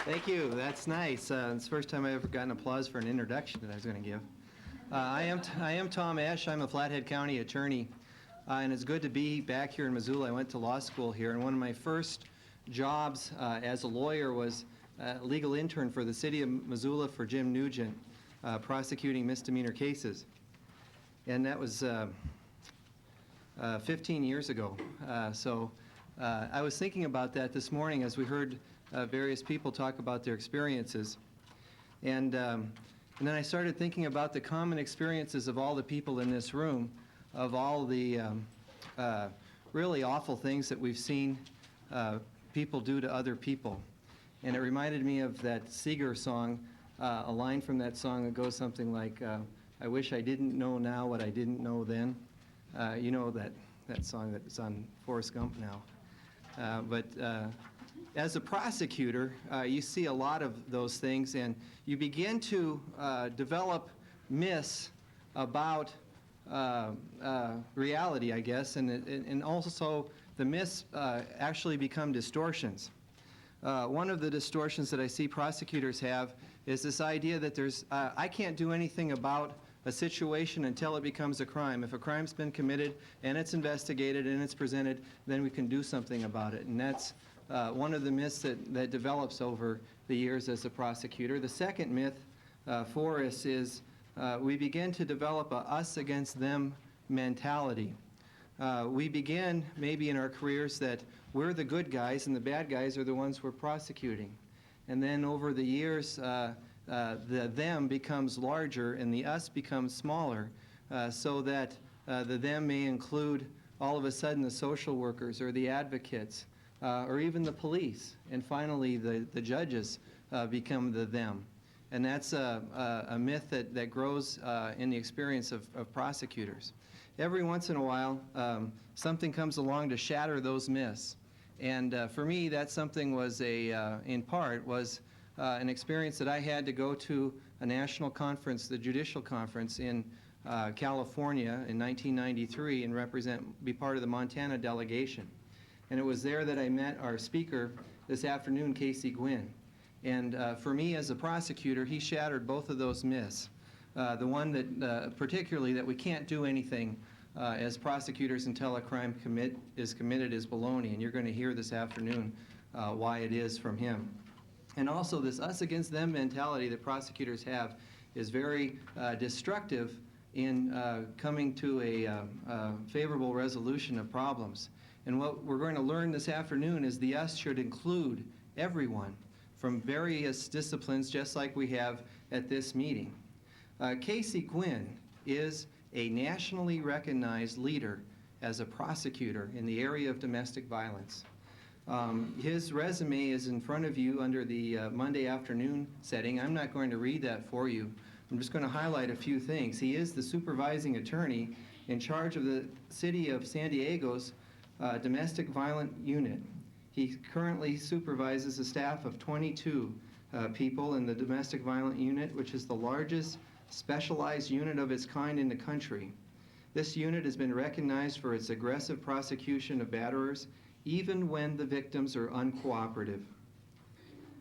Thank you. That's nice. It's the first time I've ever gotten applause for an introduction that I was going to give. I am Tom Ash. I'm a Flathead County attorney, and it's good to be back here in Missoula. I went to law school here, and one of my first jobs as a lawyer was a legal intern for the city of Missoula for Jim Nugent, prosecuting misdemeanor cases. And that was 15 years ago. I was thinking about that this morning as we heard various people talk about their experiences. And then I started thinking about the common experiences of all the people in this room, of all the really awful things that we've seen people do to other people. And it reminded me of that Seeger song, a line from that song that goes something like, I wish I didn't know now what I didn't know then. You know that song that's on Forrest Gump now. But as a prosecutor, you see a lot of those things, and you begin to develop myths about reality, I guess, and also the myths actually become distortions. One of the distortions that I see prosecutors have is this idea that I can't do anything about a situation until it becomes a crime. If a crime's been committed and it's investigated and it's presented, then we can do something about it. And that's one of the myths that develops over the years as a prosecutor. The second myth for us is we begin to develop a us against them mentality. We begin maybe in our careers that we're the good guys and the bad guys are the ones we're prosecuting. And then over the years, the them becomes larger and the us becomes smaller, so that the them may include all of a sudden the social workers or the advocates or even the police. And finally, the judges become the them. And that's a myth that grows in the experience of prosecutors. Every once in a while, something comes along to shatter those myths. And for me, that something was in part, an experience that I had to go to a national conference, the judicial conference in California in 1993 and be part of the Montana delegation. And it was there that I met our speaker this afternoon, Casey Gwinn. And for me as a prosecutor, he shattered both of those myths. The one that particularly that we can't do anything as prosecutors until a crime is committed is baloney, and you're going to hear this afternoon why it is from him. And also this us against them mentality that prosecutors have is very destructive in coming to a favorable resolution of problems. And what we're going to learn this afternoon is the us should include everyone from various disciplines, just like we have at this meeting. Casey Gwinn is a nationally recognized leader as a prosecutor in the area of domestic violence. His resume is in front of you under the Monday afternoon setting. I'm not going to read that for you. I'm just going to highlight a few things. He is the supervising attorney in charge of the City of San Diego's domestic violence unit. He currently supervises a staff of 22 people in the domestic violence unit, which is the largest specialized unit of its kind in the country. This unit has been recognized for its aggressive prosecution of batterers, even when the victims are uncooperative.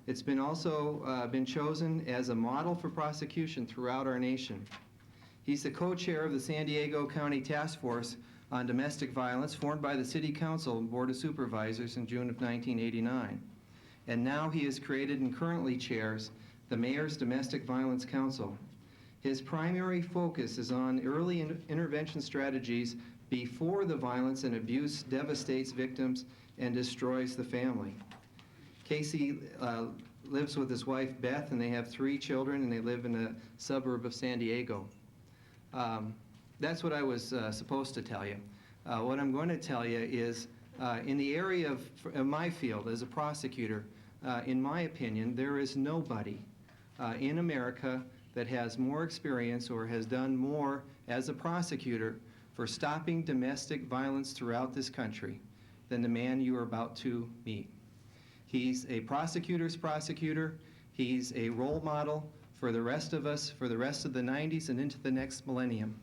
It's been also been chosen as a model for prosecution throughout our nation. He's the co-chair of the San Diego County Task Force on Domestic Violence, formed by the City Council and Board of Supervisors in June of 1989. And now he has created and currently chairs the Mayor's Domestic Violence Council. His primary focus is on early intervention strategies before the violence and abuse devastates victims and destroys the family. Casey lives with his wife Beth, and they have 3 children, and they live in a suburb of San Diego. That's what I was supposed to tell you. What I'm going to tell you is in the area of my field as a prosecutor, in my opinion, there is nobody in America that has more experience or has done more as a prosecutor for stopping domestic violence throughout this country than the man you are about to meet. He's a prosecutor's prosecutor. He's a role model for the rest of us, for the rest of the 90s and into the next millennium.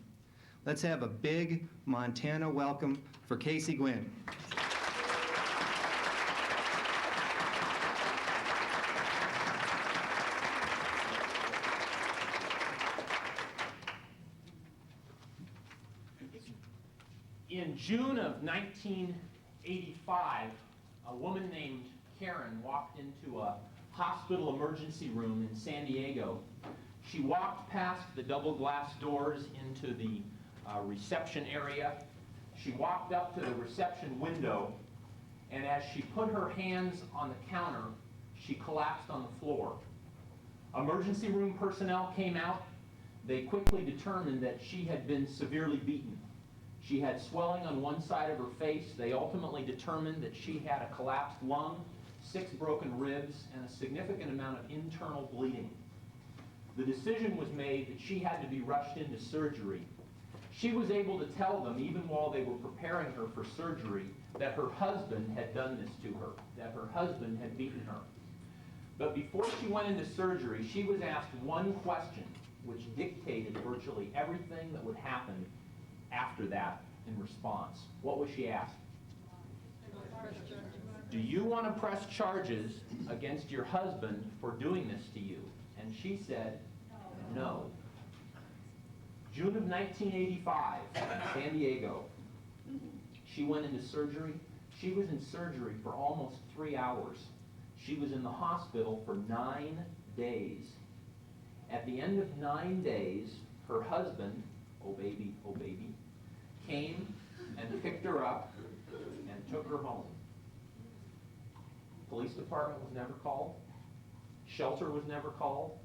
Let's have a big Montana welcome for Casey Gwinn. In June of 1985, a woman named Karen walked into a hospital emergency room in San Diego. She walked past the double glass doors into the reception area. She walked up to the reception window, and as she put her hands on the counter, she collapsed on the floor. Emergency room personnel came out. They quickly determined that she had been severely beaten. She had swelling on one side of her face. They ultimately determined that she had a collapsed lung, 6 broken ribs, and a significant amount of internal bleeding. The decision was made that she had to be rushed into surgery. She was able to tell them, even while they were preparing her for surgery, that her husband had done this to her, that her husband had beaten her. But before she went into surgery, she was asked one question, which dictated virtually everything that would happen after that in response. What was she asked? Do you want to press charges against your husband for doing this to you? And she said, no. June of 1985, in San Diego, she went into surgery. She was in surgery for almost 3 hours. She was in the hospital for 9 days. At the end of 9 days, her husband, oh baby, came and picked her up and took her home. Police department was never called. Shelter was never called.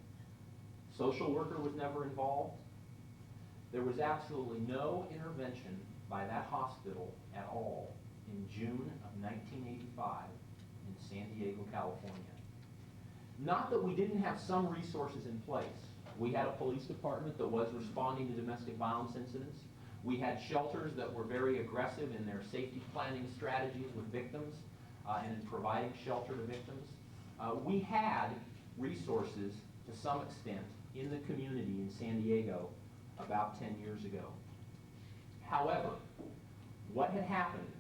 Social worker was never involved. There was absolutely no intervention by that hospital at all in June of 1985 in San Diego, California. Not that we didn't have some resources in place. We had a police department that was responding to domestic violence incidents. We had shelters that were very aggressive in their safety planning strategies with victims and in providing shelter to victims. We had resources to some extent in the community in San Diego about 10 years ago. However, what had happened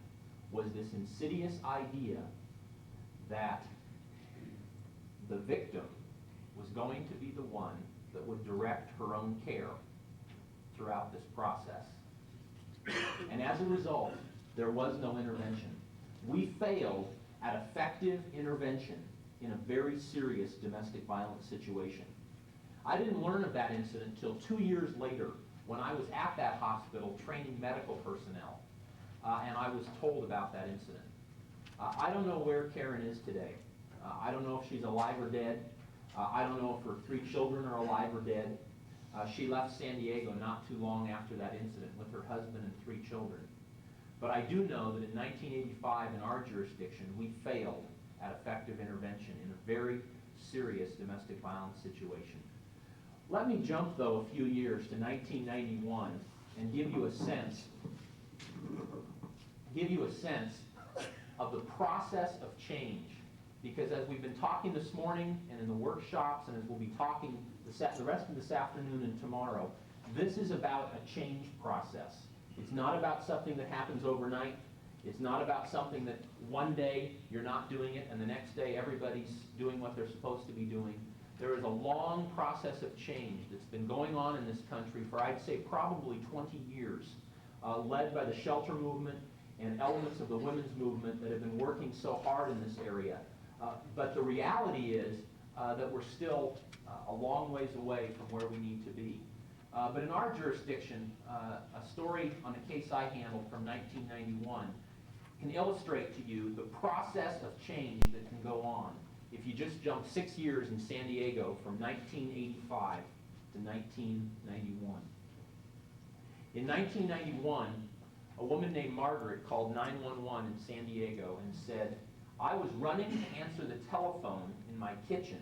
was this insidious idea that the victim was going to be the one that would direct her own care throughout this process. And as a result, there was no intervention. We failed at effective intervention in a very serious domestic violence situation. I didn't learn of that incident until 2 years later when I was at that hospital training medical personnel, and I was told about that incident. I don't know where Karen is today. I don't know if she's alive or dead. I don't know if her 3 children are alive or dead. She left San Diego not too long after that incident with her husband and 3 children. But I do know that in 1985 in our jurisdiction, we failed at effective intervention in a very serious domestic violence situation. Let me jump, though, a few years to 1991 and give you a sense of the process of change. Because as we've been talking this morning and in the workshops, and as we'll be talking the rest of this afternoon and tomorrow, this is about a change process. It's not about something that happens overnight. It's not about something that one day you're not doing it and the next day everybody's doing what they're supposed to be doing. There is a long process of change that's been going on in this country for, I'd say, probably 20 years, led by the shelter movement and elements of the women's movement that have been working so hard in this area. But the reality is that we're still a long ways away from where we need to be. But in our jurisdiction, a story on a case I handled from 1991 can illustrate to you the process of change that can go on if you just jump 6 years in San Diego from 1985 to 1991. In 1991, a woman named Margaret called 911 in San Diego and said, I was running to answer the telephone in my kitchen,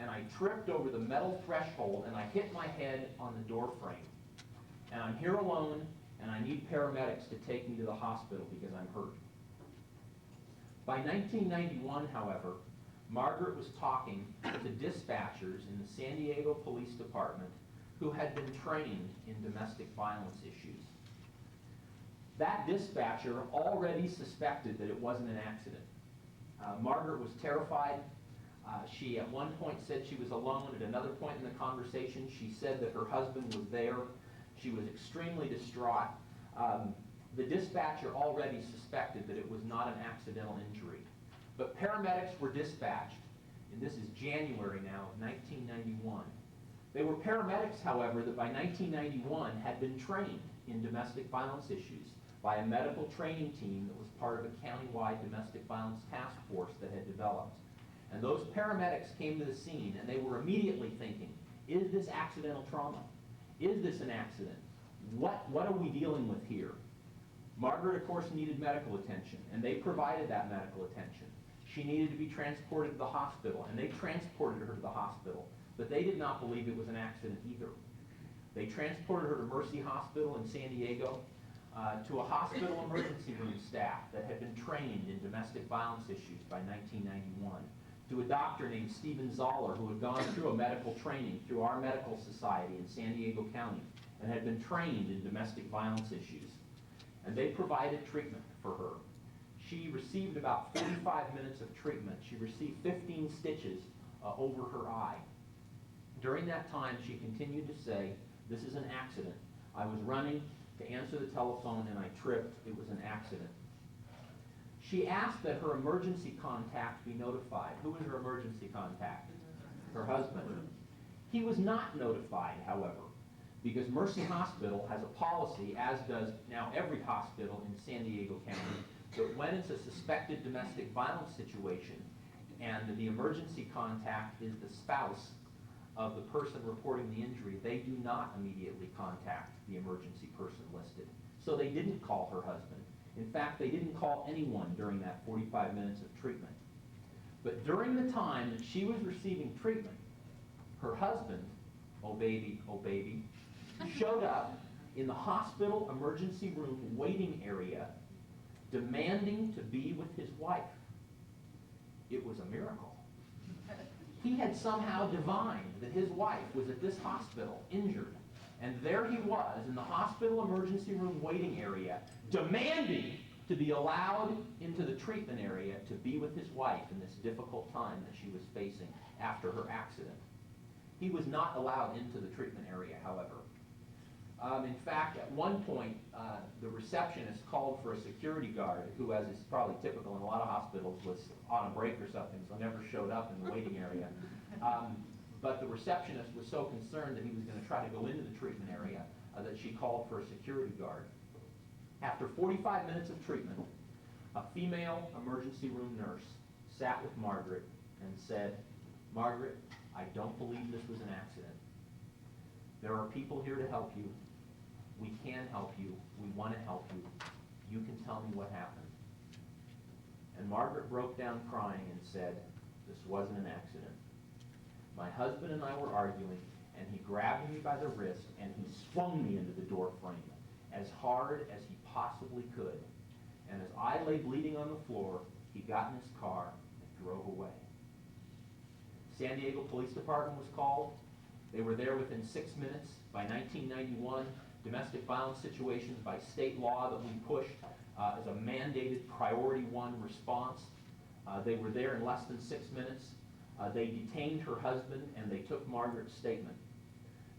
and I tripped over the metal threshold and I hit my head on the door frame. And I'm here alone, and I need paramedics to take me to the hospital because I'm hurt. By 1991, however, Margaret was talking to dispatchers in the San Diego Police Department who had been trained in domestic violence issues. That dispatcher already suspected that it wasn't an accident. Margaret was terrified. She at one point said she was alone. At another point in the conversation, she said that her husband was there. She was extremely distraught. the dispatcher already suspected that it was not an accidental injury. But paramedics were dispatched, and this is January now of 1991. They were paramedics, however, that by 1991 had been trained in domestic violence issues by a medical training team that was part of a countywide domestic violence task force that had developed. And those paramedics came to the scene, and they were immediately thinking, is this accidental trauma? Is this an accident? What are we dealing with here? Margaret, of course, needed medical attention, and they provided that medical attention. She needed to be transported to the hospital, and they transported her to the hospital, but they did not believe it was an accident either. They transported her to Mercy Hospital in San Diego, to a hospital emergency room staff that had been trained in domestic violence issues by 1991, to a doctor named Stephen Zoller who had gone through a medical training through our medical society in San Diego County and had been trained in domestic violence issues. And they provided treatment for her. She received about 45 minutes of treatment. She received 15 stitches over her eye. During that time, she continued to say, "This is an accident. I was running to answer the telephone and I tripped. It was an accident." She asked that her emergency contact be notified. Who was her emergency contact? Her husband. He was not notified, however, because Mercy Hospital has a policy, as does now every hospital in San Diego County, that when it's a suspected domestic violence situation and the emergency contact is the spouse of the person reporting the injury, they do not immediately contact the emergency person listed. So they didn't call her husband. In fact, they didn't call anyone during that 45 minutes of treatment. But during the time that she was receiving treatment, her husband, oh baby, showed up in the hospital emergency room waiting area demanding to be with his wife. It was a miracle. He had somehow divined that his wife was at this hospital, injured, and there he was in the hospital emergency room waiting area, demanding to be allowed into the treatment area to be with his wife in this difficult time that she was facing after her accident. He was not allowed into the treatment area, however. In fact, at one point, the receptionist called for a security guard who, as is probably typical in a lot of hospitals, was on a break or something, so never showed up in the waiting area. But the receptionist was so concerned that he was going to try to go into the treatment area that she called for a security guard. After 45 minutes of treatment, a female emergency room nurse sat with Margaret and said, "Margaret, I don't believe this was an accident. There are people here to help you. We can help you. We want to help you. You can tell me what happened." And Margaret broke down crying and said, "This wasn't an accident. My husband and I were arguing, and he grabbed me by the wrist, and he swung me into the door frame as hard as he possibly could. And as I lay bleeding on the floor, he got in his car and drove away." San Diego Police Department was called. They were there within 6 minutes. By 1991, domestic violence situations by state law that we pushed as a mandated priority 1 response. They were there in less than 6 minutes. They detained her husband and they took Margaret's statement.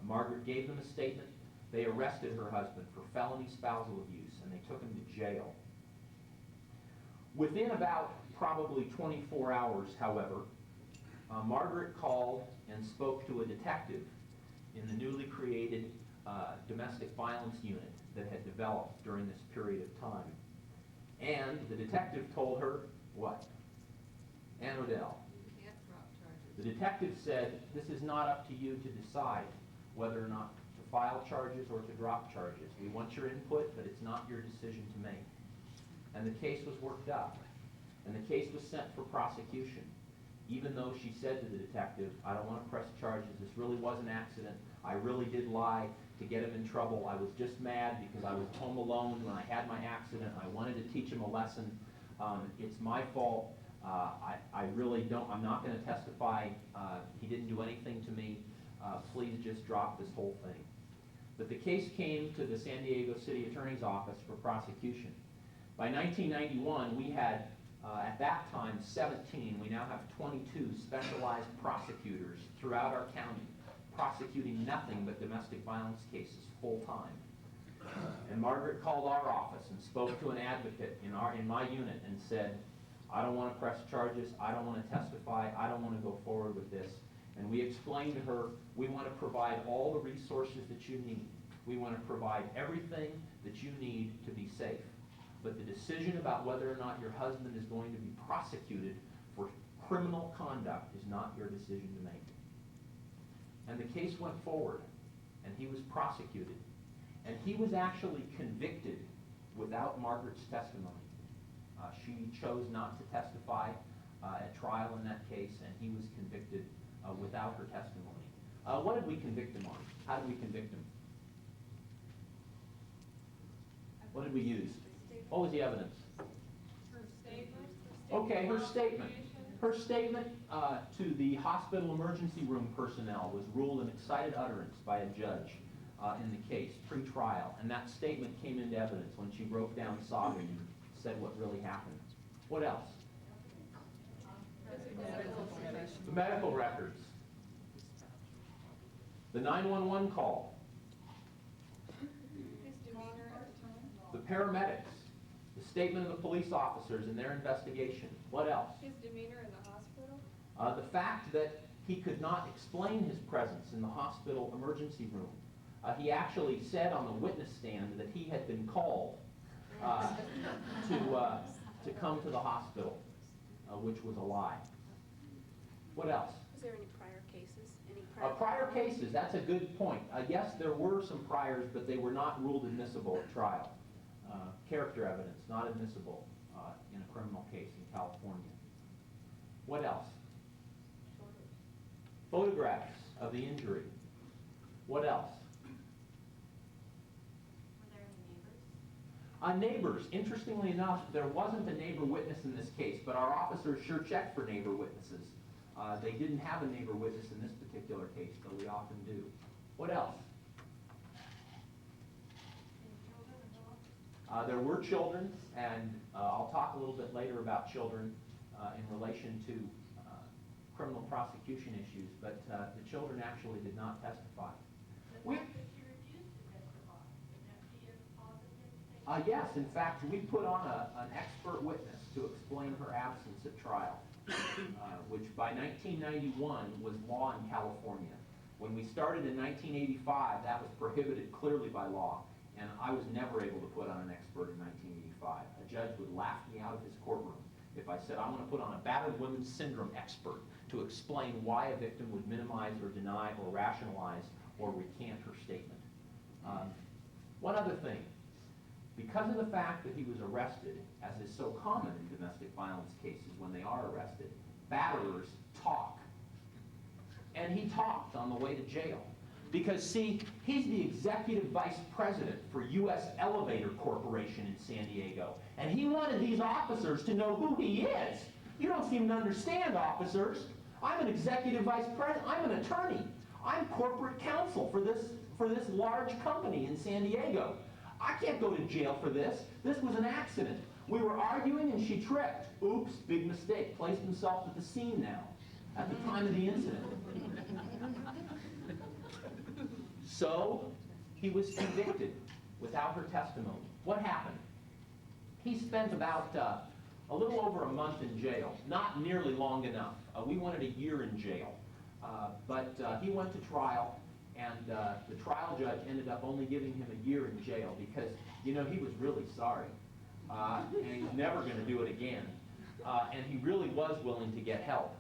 Margaret gave them a statement. They arrested her husband for felony spousal abuse and they took him to jail. Within about probably 24 hours, however, Margaret called and spoke to a detective in the newly created domestic violence unit that had developed during this period of time. And the detective told her, what? Ann Odell. The detective said, "This is not up to you to decide whether or not to file charges or to drop charges. We want your input, but it's not your decision to make." And the case was worked up. And the case was sent for prosecution. Even though she said to the detective, "I don't want to press charges. This really was an accident. I really did lie to get him in trouble. I was just mad because I was home alone when I had my accident. I wanted to teach him a lesson. It's my fault. I really don't, I'm not going to testify. He didn't do anything to me. Please just drop this whole thing." But the case came to the San Diego City Attorney's Office for prosecution. By 1991, we had, at that time, 17. We now have 22 specialized prosecutors throughout our county, prosecuting nothing but domestic violence cases full-time. And Margaret called our office and spoke to an advocate in my unit and said, I don't want to press charges, I don't want to testify, I don't want to go forward with this. And we explained to her, we want to provide all the resources that you need. We want to provide everything that you need to be safe. But the decision about whether or not your husband is going to be prosecuted for criminal conduct is not your decision to make. And the case went forward, and he was prosecuted. And he was actually convicted without Margaret's testimony. She chose not to testify at trial in that case, and he was convicted without her testimony. What did we convict him on? How did we convict him? What did we use? What was the evidence? Her statement. Okay, her statement. Her statement to the hospital emergency room personnel was ruled an excited utterance by a judge in the case, pre-trial. And that statement came into evidence when she broke down saga and said what really happened. What else? The medical records. The 911 call. His demeanor at the time. The paramedics. The statement of the police officers in their investigation. What else? His demeanor in the hospital. The fact that he could not explain his presence in the hospital emergency room. He actually said on the witness stand that he had been called to come to the hospital, which was a lie. What else? Was there any prior cases? Prior cases, that's a good point. Yes, there were some priors, but they were not ruled admissible at trial. Character evidence, not admissible in a criminal case in California. What else? Photographs of the injury. What else? Were there any neighbors? Neighbors. Interestingly enough, there wasn't a neighbor witness in this case, but our officers sure checked for neighbor witnesses. They didn't have a neighbor witness in this particular case, though we often do. What else? There were children, and I'll talk a little bit later about children in relation to criminal prosecution issues, but the children actually did not testify. Yes, in fact, we put on an expert witness to explain her absence at trial, which by 1991 was law in California. When we started in 1985, that was prohibited clearly by law, and I was never able to put on an expert in 1985. A judge would laugh me out of his courtroom if I said, I'm going to put on a battered women's syndrome expert to explain why a victim would minimize or deny or rationalize or recant her statement. One other thing. Because of the fact that he was arrested, as is so common in domestic violence cases when they are arrested, batterers talk. And he talked on the way to jail. Because, see, he's the executive vice president for U.S. Elevator Corporation in San Diego. And he wanted these officers to know who he is. You don't seem to understand, officers. I'm an executive vice president. I'm an attorney. I'm corporate counsel for this large company in San Diego. I can't go to jail for this. This was an accident. We were arguing and she tripped. Oops, big mistake. Placed himself at the scene now, at the time of the incident. So, he was convicted without her testimony. What happened? He spent about a little over a month in jail. Not nearly long enough. We wanted a year in jail. But he went to trial. And the trial judge ended up only giving him a year in jail because, you know, he was really sorry. And he's never going to do it again. And he really was willing to get help.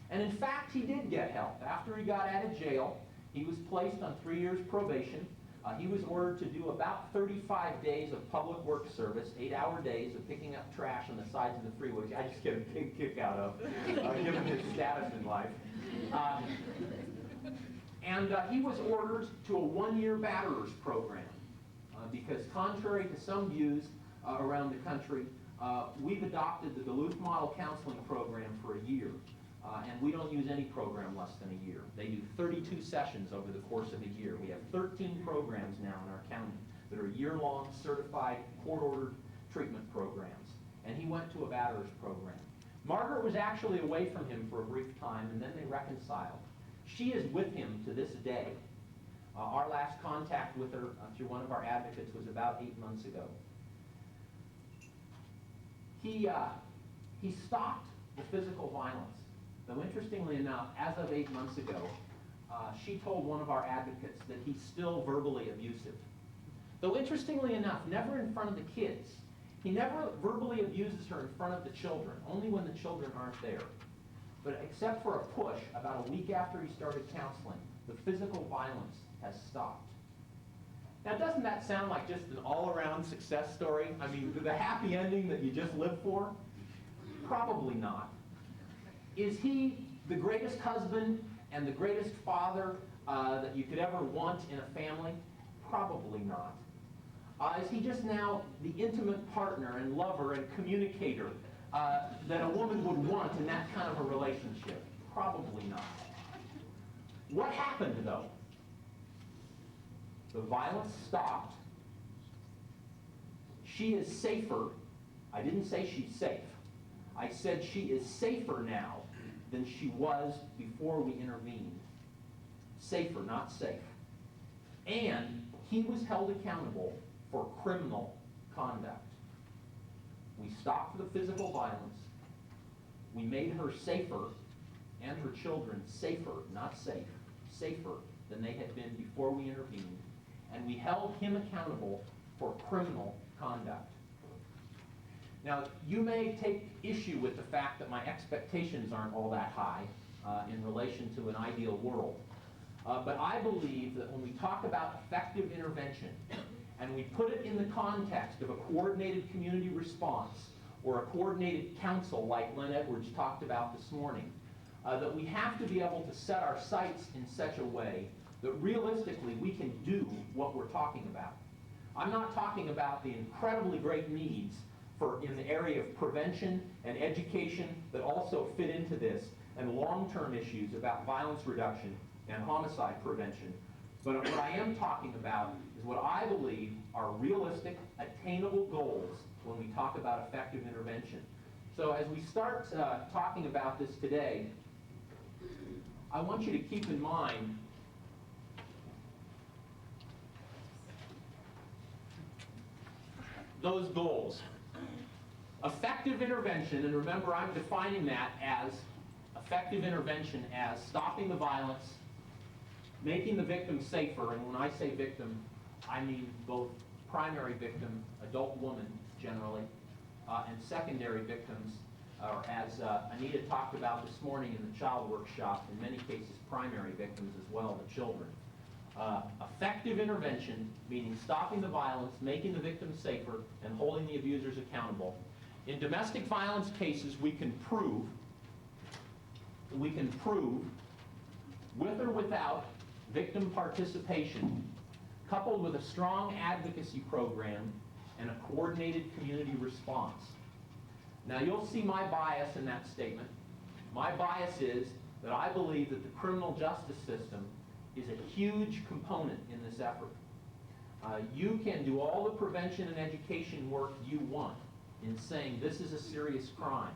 And in fact, he did get help. After he got out of jail, he was placed on 3 years probation. He was ordered to do about 35 days of public work service, 8-hour days of picking up trash on the sides of the freeway, which I just get a big kick out of, given his status in life. And he was ordered to a 1-year batterers program because contrary to some views around the country, we've adopted the Duluth Model Counseling Program for a year. And we don't use any program less than a year. They do 32 sessions over the course of a year. We have 13 programs now in our county that are year-long certified court-ordered treatment programs. And he went to a batterers program. Margaret was actually away from him for a brief time, and then they reconciled. She is with him to this day. Our last contact with her through one of our advocates was about 8 months ago. He stopped the physical violence. Though interestingly enough, as of 8 months ago, she told one of our advocates that he's still verbally abusive. Though interestingly enough, never in front of the kids. He never verbally abuses her in front of the children, only when the children aren't there. But except for a push, about a week after he started counseling, the physical violence has stopped. Now, doesn't that sound like just an all-around success story? I mean, the happy ending that you just live for? Probably not. Is he the greatest husband and the greatest father that you could ever want in a family? Probably not. Is he just now the intimate partner and lover and communicator that a woman would want in that kind of a relationship? Probably not. What happened, though? The violence stopped. She is safer. I didn't say she's safe. I said she is safer now than she was before we intervened. Safer, not safe. And he was held accountable for criminal conduct. We stopped the physical violence. We made her safer and her children safer, not safe, safer than they had been before we intervened. And we held him accountable for criminal conduct. Now, you may take issue with the fact that my expectations aren't all that high in relation to an ideal world. But I believe that when we talk about effective intervention, and we put it in the context of a coordinated community response or a coordinated counsel like Len Edwards talked about this morning, that we have to be able to set our sights in such a way that realistically we can do what we're talking about. I'm not talking about the incredibly great needs in the area of prevention and education that also fit into this, and long-term issues about violence reduction and homicide prevention. But what I am talking about is what I believe are realistic, attainable goals when we talk about effective intervention. So as we start talking about this today, I want you to keep in mind those goals. Effective intervention, and remember I'm defining that as effective intervention as stopping the violence, making the victim safer, and when I say victim, I mean both primary victim, adult woman generally, and secondary victims, or as Anita talked about this morning in the child workshop, in many cases primary victims as well, the children. Effective intervention, meaning stopping the violence, making the victim safer, and holding the abusers accountable. In domestic violence cases, we can prove, with or without victim participation, coupled with a strong advocacy program and a coordinated community response. Now, you'll see my bias in that statement. My bias is that I believe that the criminal justice system is a huge component in this effort. You can do all the prevention and education work you want in saying this is a serious crime.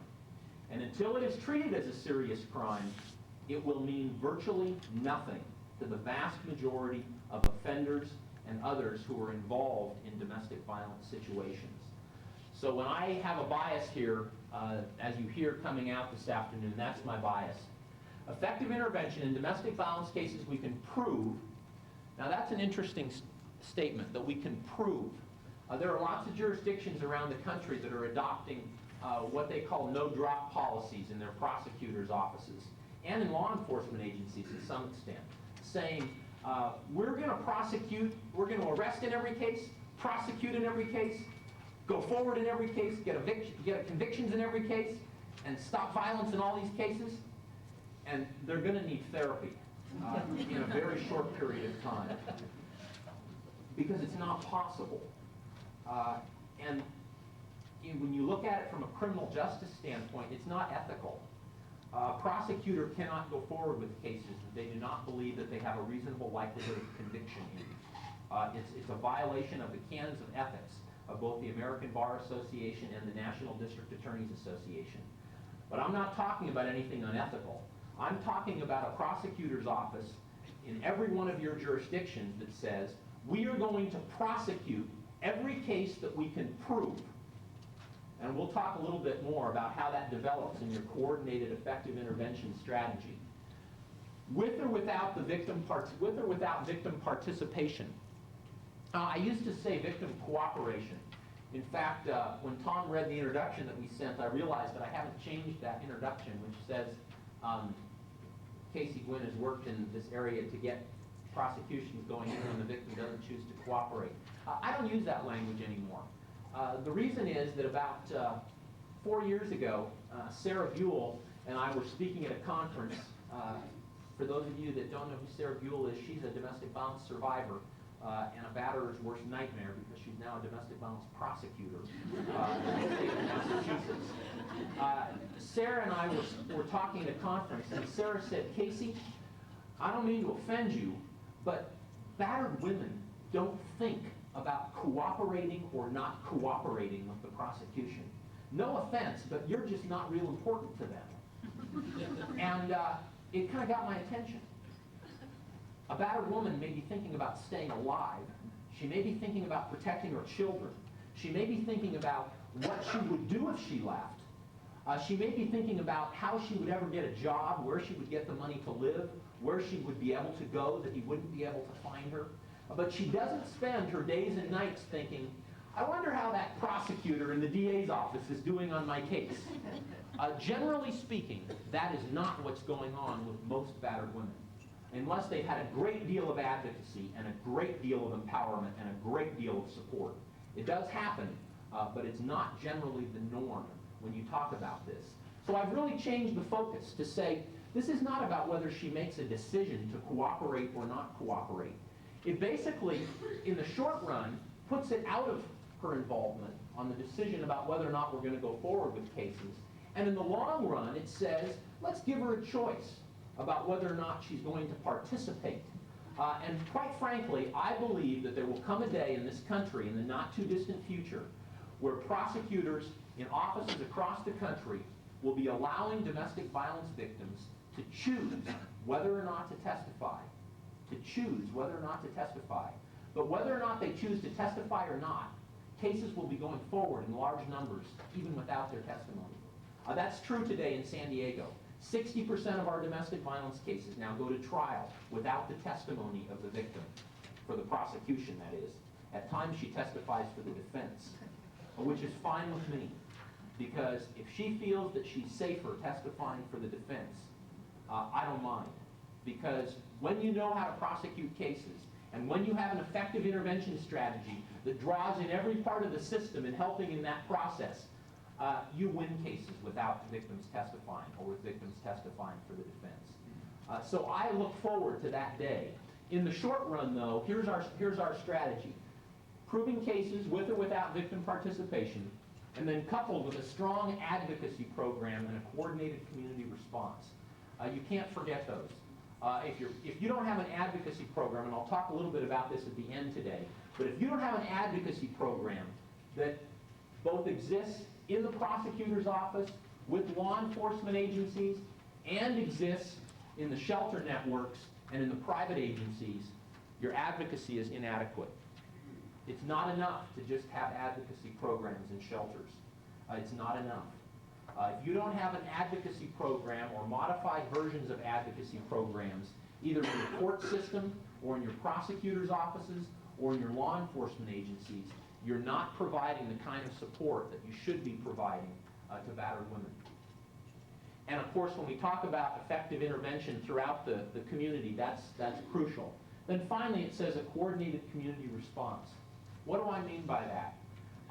And until it is treated as a serious crime, it will mean virtually nothing to the vast majority of offenders and others who are involved in domestic violence situations. So when I have a bias here, as you hear coming out this afternoon, that's my bias. Effective intervention in domestic violence cases we can prove. Now that's an interesting statement, that we can prove. There are lots of jurisdictions around the country that are adopting what they call no-drop policies in their prosecutors' offices and in law enforcement agencies to some extent, saying we're going to prosecute, we're going to arrest in every case, prosecute in every case, go forward in every case, get convictions in every case, and stop violence in all these cases. And they're going to need therapy in a very short period of time because it's not possible. And when you look at it from a criminal justice standpoint, it's not ethical. A prosecutor cannot go forward with cases that they do not believe that they have a reasonable likelihood of conviction in. It's a violation of the canons of ethics of both the American Bar Association and the National District Attorneys Association. But I'm not talking about anything unethical. I'm talking about a prosecutor's office in every one of your jurisdictions that says, we are going to prosecute every case that we can prove. And we'll talk a little bit more about how that develops in your coordinated effective intervention strategy. With or without victim participation. I used to say victim cooperation. In fact, when Tom read the introduction that we sent, I realized that I haven't changed that introduction, which says Casey Gwinn has worked in this area to get prosecutions going even when the victim doesn't choose to cooperate. I don't use that language anymore. The reason is that about 4 years ago, Sarah Buell and I were speaking at a conference. For those of you that don't know who Sarah Buell is, she's a domestic violence survivor and a batterer's worst nightmare because she's now a domestic violence prosecutor in the state of Massachusetts. Sarah and I were talking at a conference, and Sarah said, Casey, I don't mean to offend you, but battered women don't think about cooperating or not cooperating with the prosecution. No offense, but you're just not real important to them. And it kind of got my attention. A battered woman may be thinking about staying alive. She may be thinking about protecting her children. She may be thinking about what she would do if she left. She may be thinking about how she would ever get a job, where she would get the money to live, where she would be able to go that he wouldn't be able to find her. But she doesn't spend her days and nights thinking, I wonder how that prosecutor in the DA's office is doing on my case. Generally speaking, that is not what's going on with most battered women, unless they've had a great deal of advocacy and a great deal of empowerment and a great deal of support. It does happen, but it's not generally the norm when you talk about this. So I've really changed the focus to say, this is not about whether she makes a decision to cooperate or not cooperate. It basically, in the short run, puts it out of her involvement on the decision about whether or not we're going to go forward with cases. And in the long run, it says, let's give her a choice about whether or not she's going to participate. And quite frankly, I believe that there will come a day in this country, in the not too distant future, where prosecutors in offices across the country will be allowing domestic violence victims to choose whether or not to testify. But whether or not they choose to testify or not, cases will be going forward in large numbers, even without their testimony. That's true today in San Diego. 60% of our domestic violence cases now go to trial without the testimony of the victim, for the prosecution, that is. At times she testifies for the defense, which is fine with me, because if she feels that she's safer testifying for the defense, I don't mind. Because when you know how to prosecute cases, and when you have an effective intervention strategy that draws in every part of the system and helping in that process, you win cases without victims testifying or with victims testifying for the defense. So I look forward to that day. In the short run, though, here's our strategy. Proving cases with or without victim participation, and then coupled with a strong advocacy program and a coordinated community response. You can't forget those. If you don't have an advocacy program, and I'll talk a little bit about this at the end today, but if you don't have an advocacy program that both exists in the prosecutor's office with law enforcement agencies and exists in the shelter networks and in the private agencies, your advocacy is inadequate. It's not enough to just have advocacy programs in shelters. It's not enough. If you don't have an advocacy program or modified versions of advocacy programs, either in the court system or in your prosecutor's offices or in your law enforcement agencies, you're not providing the kind of support that you should be providing to battered women. And of course, when we talk about effective intervention throughout the community, that's crucial. Then finally, it says a coordinated community response. What do I mean by that?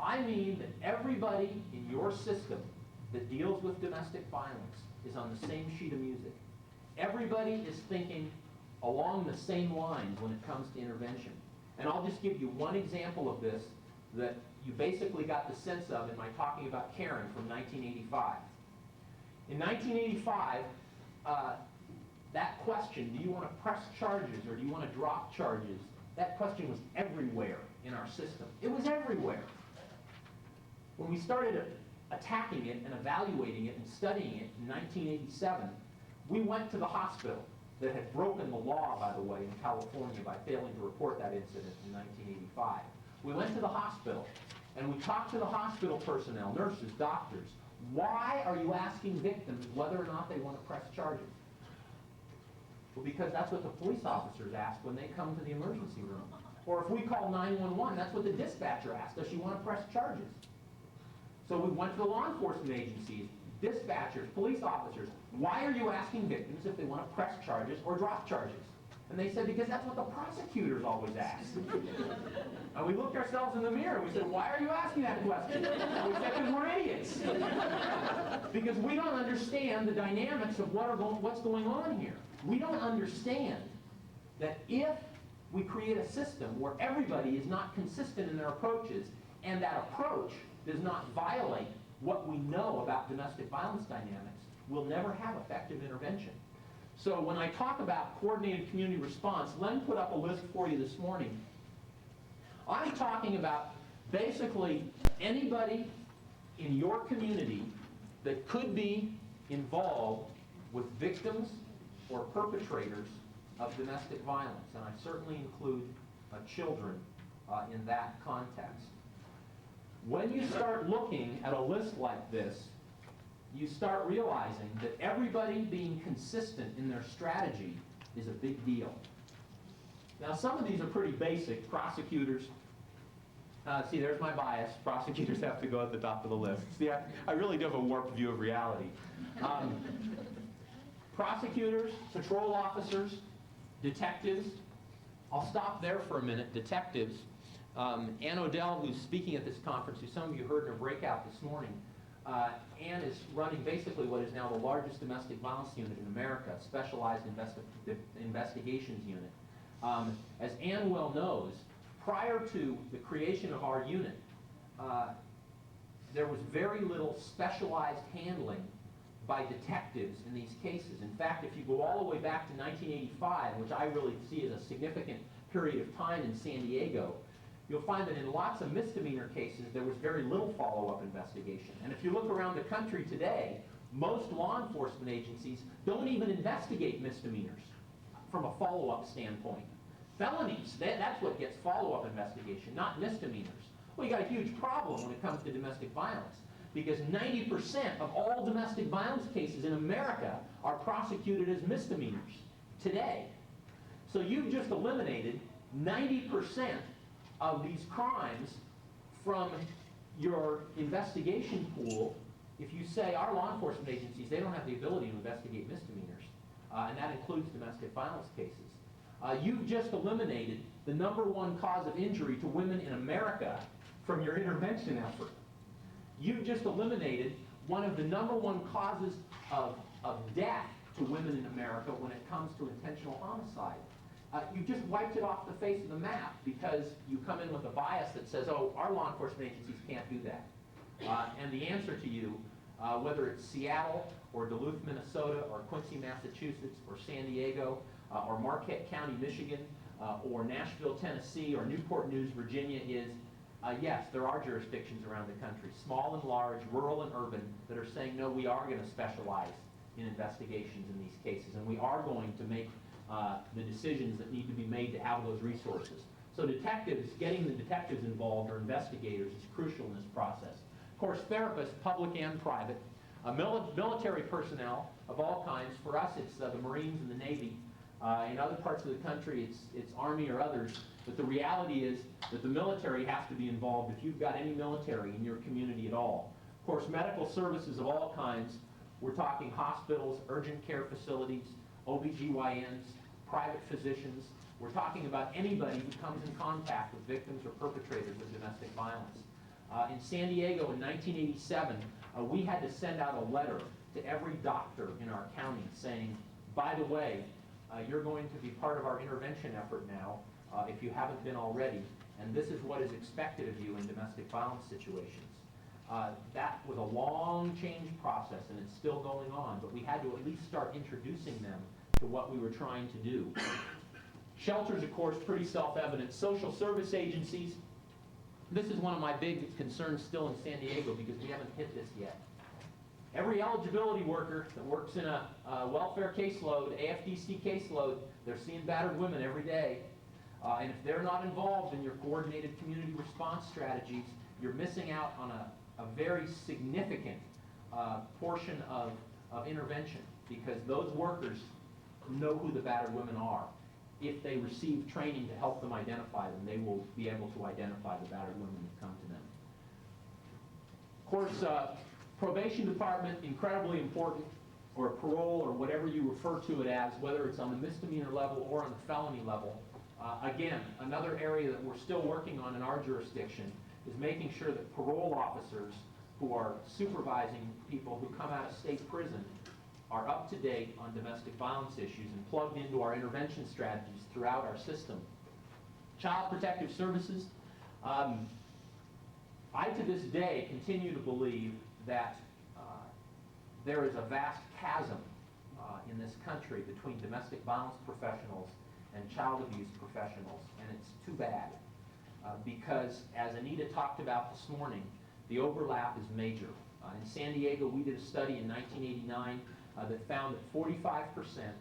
I mean that everybody in your system that deals with domestic violence is on the same sheet of music. Everybody is thinking along the same lines when it comes to intervention. And I'll just give you one example of this that you basically got the sense of in my talking about Karen from 1985. In 1985, that question, do you want to press charges or do you want to drop charges, that question was everywhere in our system. It was everywhere. When we started attacking it and evaluating it and studying it in 1987, we went to the hospital that had broken the law, by the way, in California by failing to report that incident in 1985. We went to the hospital, and we talked to the hospital personnel, nurses, doctors. Why are you asking victims whether or not they want to press charges? Well, because that's what the police officers ask when they come to the emergency room. Or if we call 911, that's what the dispatcher asks. Does she want to press charges? So we went to the law enforcement agencies, dispatchers, police officers. Why are you asking victims if they want to press charges or drop charges? And they said, because that's what the prosecutors always ask. And we looked ourselves in the mirror and we said, why are you asking that question? And we said, because we're idiots. Because we don't understand the dynamics of what's going on here. We don't understand that if we create a system where everybody is not consistent in their approaches, and that approach does not violate what we know about domestic violence dynamics, we'll never have effective intervention. So when I talk about coordinated community response, Len put up a list for you this morning. I'm talking about basically anybody in your community that could be involved with victims or perpetrators of domestic violence, and I certainly include children in that context. When you start looking at a list like this, you start realizing that everybody being consistent in their strategy is a big deal. Now, some of these are pretty basic. Prosecutors, see, there's my bias. Prosecutors have to go at the top of the list. See, I really do have a warped view of reality. Prosecutors, patrol officers, detectives. I'll stop there for a minute. Detectives. Ann Odell, who's speaking at this conference, who some of you heard in a breakout this morning, Ann is running basically what is now the largest domestic violence unit in America, a specialized investigations unit. As Ann well knows, prior to the creation of our unit, there was very little specialized handling by detectives in these cases. In fact, if you go all the way back to 1985, which I really see as a significant period of time in San Diego, you'll find that in lots of misdemeanor cases, there was very little follow-up investigation. And if you look around the country today, most law enforcement agencies don't even investigate misdemeanors from a follow-up standpoint. Felonies, that's what gets follow-up investigation, not misdemeanors. Well, you got a huge problem when it comes to domestic violence, because 90% of all domestic violence cases in America are prosecuted as misdemeanors today. So you've just eliminated 90% of these crimes from your investigation pool if you say our law enforcement agencies, they don't have the ability to investigate misdemeanors, and that includes domestic violence cases. You've just eliminated the #1 cause of injury to women in America from your intervention effort. You've just eliminated one of the #1 causes of death to women in America when it comes to intentional homicide. You just wiped it off the face of the map because you come in with a bias that says, oh, our law enforcement agencies can't do that. And the answer to you, whether it's Seattle or Duluth, Minnesota, or Quincy, Massachusetts, or San Diego, or Marquette County, Michigan, or Nashville, Tennessee, or Newport News, Virginia, is yes, there are jurisdictions around the country, small and large, rural and urban, that are saying, no, we are going to specialize in investigations in these cases, and we are going to make the decisions that need to be made to have those resources. So detectives, getting the detectives involved or investigators is crucial in this process. Of course, therapists, public and private, military personnel of all kinds. For us, it's the Marines and the Navy. In other parts of the country, it's Army or others. But the reality is that the military has to be involved if you've got any military in your community at all. Of course, medical services of all kinds. We're talking hospitals, urgent care facilities, OBGYNs, private physicians. We're talking about anybody who comes in contact with victims or perpetrators of domestic violence. In San Diego in 1987, we had to send out a letter to every doctor in our county saying, by the way, you're going to be part of our intervention effort now, if you haven't been already, and this is what is expected of you in domestic violence situations. That was a long change process, and it's still going on, but we had to at least start introducing them to what we were trying to do. Shelters, of course, pretty self-evident. Social service agencies. This is one of my big concerns still in San Diego because we haven't hit this yet. Every eligibility worker that works in a welfare caseload, AFDC caseload, they're seeing battered women every day. And if they're not involved in your coordinated community response strategies, you're missing out on a very significant portion of intervention, because those workers know who the battered women are. If they receive training to help them identify them, they will be able to identify the battered women that come to them. Of course, probation department, incredibly important, or parole, or whatever you refer to it as, whether it's on the misdemeanor level or on the felony level. Again, another area that we're still working on in our jurisdiction is making sure that parole officers who are supervising people who come out of state prison are up to date on domestic violence issues and plugged into our intervention strategies throughout our system. Child Protective Services, I to this day continue to believe that there is a vast chasm in this country between domestic violence professionals and child abuse professionals, and it's too bad. Because, as Anita talked about this morning, the overlap is major. In San Diego, we did a study in 1989 that found that 45%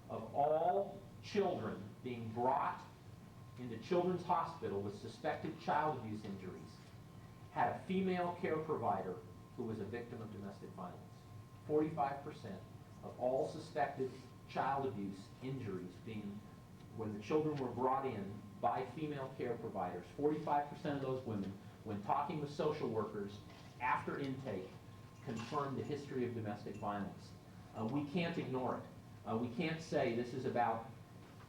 of all children being brought into Children's Hospital with suspected child abuse injuries had a female care provider who was a victim of domestic violence. 45% of all suspected child abuse injuries being, when the children were brought in by female care providers, 45% of those women, when talking with social workers after intake, confirmed the history of domestic violence. We can't ignore it. We can't say this is about,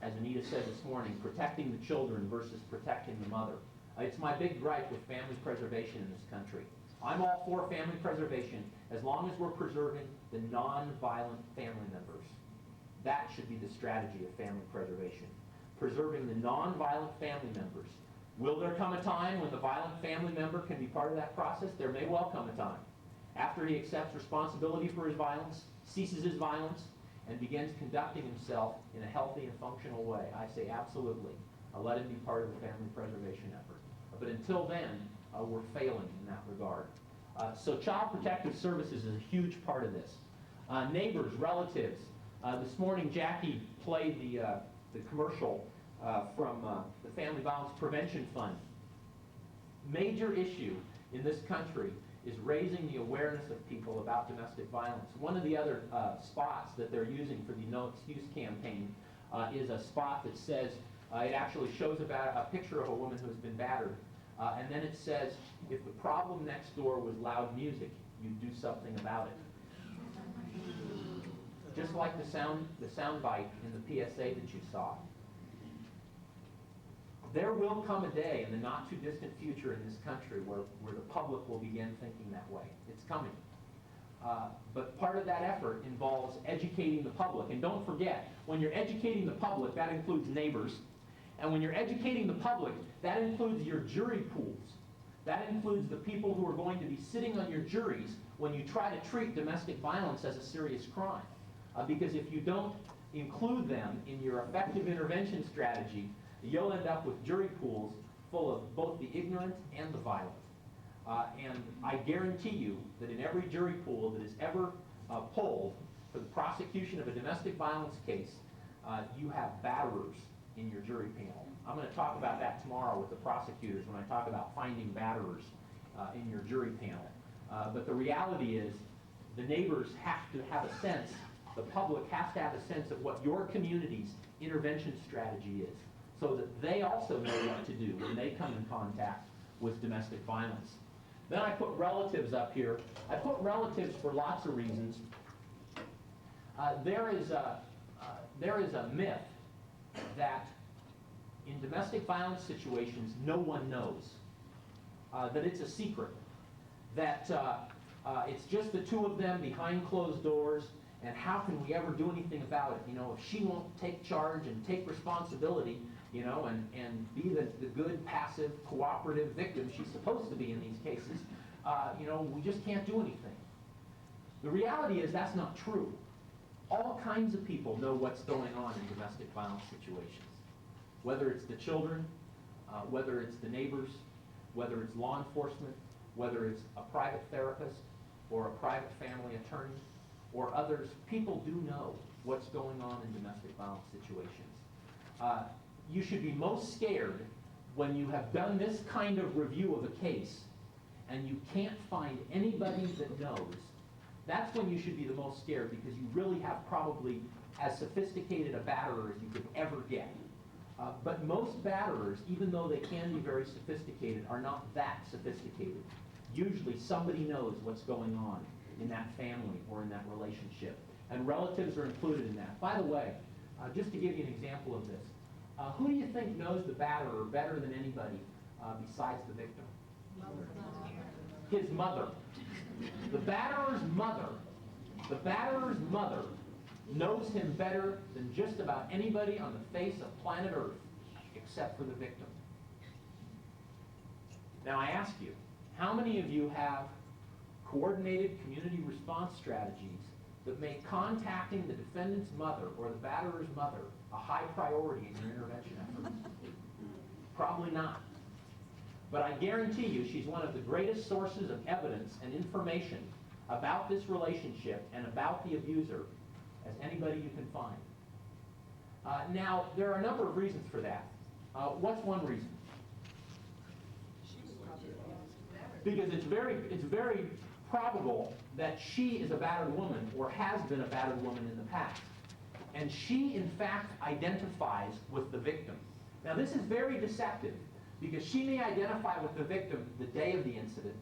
as Anita said this morning, protecting the children versus protecting the mother. It's my big gripe with family preservation in this country. I'm all for family preservation as long as we're preserving the non-violent family members. That should be the strategy of family preservation. Preserving the non-violent family members. Will there come a time when the violent family member can be part of that process? There may well come a time. After he accepts responsibility for his violence, ceases his violence, and begins conducting himself in a healthy and functional way, I say absolutely. Let him be part of the family preservation effort. But until then, we're failing in that regard. So Child Protective Services is a huge part of this. Neighbors, relatives. This morning, Jackie played the commercial from the Family Violence Prevention Fund. Major issue in this country is raising the awareness of people about domestic violence. One of the other spots that they're using for the No Excuse campaign is a spot that says, it actually shows about a picture of a woman who has been battered, and then it says, if the problem next door was loud music, you'd do something about it. Just like the sound bite in the PSA that you saw. There will come a day in the not too distant future in this country where the public will begin thinking that way. It's coming. But part of that effort involves educating the public. And don't forget, when you're educating the public, that includes neighbors. And when you're educating the public, that includes your jury pools. That includes the people who are going to be sitting on your juries when you try to treat domestic violence as a serious crime. Because if you don't include them in your effective intervention strategy, you'll end up with jury pools full of both the ignorant and the violent. And I guarantee you that in every jury pool that is ever polled for the prosecution of a domestic violence case, you have batterers in your jury panel. I'm going to talk about that tomorrow with the prosecutors when I talk about finding batterers in your jury panel. But the reality is the neighbors have to have a sense, the public has to have a sense of what your community's intervention strategy is, so that they also know what to do when they come in contact with domestic violence. Then I put relatives up here. I put relatives for lots of reasons. There is a myth that in domestic violence situations, no one knows. That it's a secret. That it's just the two of them behind closed doors, and how can we ever do anything about it? You know, if she won't take charge and take responsibility, you know, and be the good, passive, cooperative victim she's supposed to be in these cases, you know, we just can't do anything. The reality is that's not true. All kinds of people know what's going on in domestic violence situations. Whether it's the children, whether it's the neighbors, whether it's law enforcement, whether it's a private therapist, or a private family attorney or others, people do know what's going on in domestic violence situations. You should be most scared when you have done this kind of review of a case and you can't find anybody that knows. That's when you should be the most scared, because you really have probably as sophisticated a batterer as you could ever get. But most batterers, even though they can be very sophisticated, are not that sophisticated. Usually somebody knows what's going on in that family or in that relationship. And relatives are included in that. By the way, just to give you an example of this, who do you think knows the batterer better than anybody besides the victim? His mother. The batterer's mother knows him better than just about anybody on the face of planet Earth, except for the victim. Now I ask you, how many of you have coordinated community response strategies that make contacting the defendant's mother or the batterer's mother a high priority in your intervention efforts? Probably not. But I guarantee you she's one of the greatest sources of evidence and information about this relationship and about the abuser as anybody you can find. Now, there are a number of reasons for that. What's one reason? Because it's very probable that she is a battered woman or has been a battered woman in the past. And she, in fact, identifies with the victim. Now, this is very deceptive, because she may identify with the victim the day of the incident,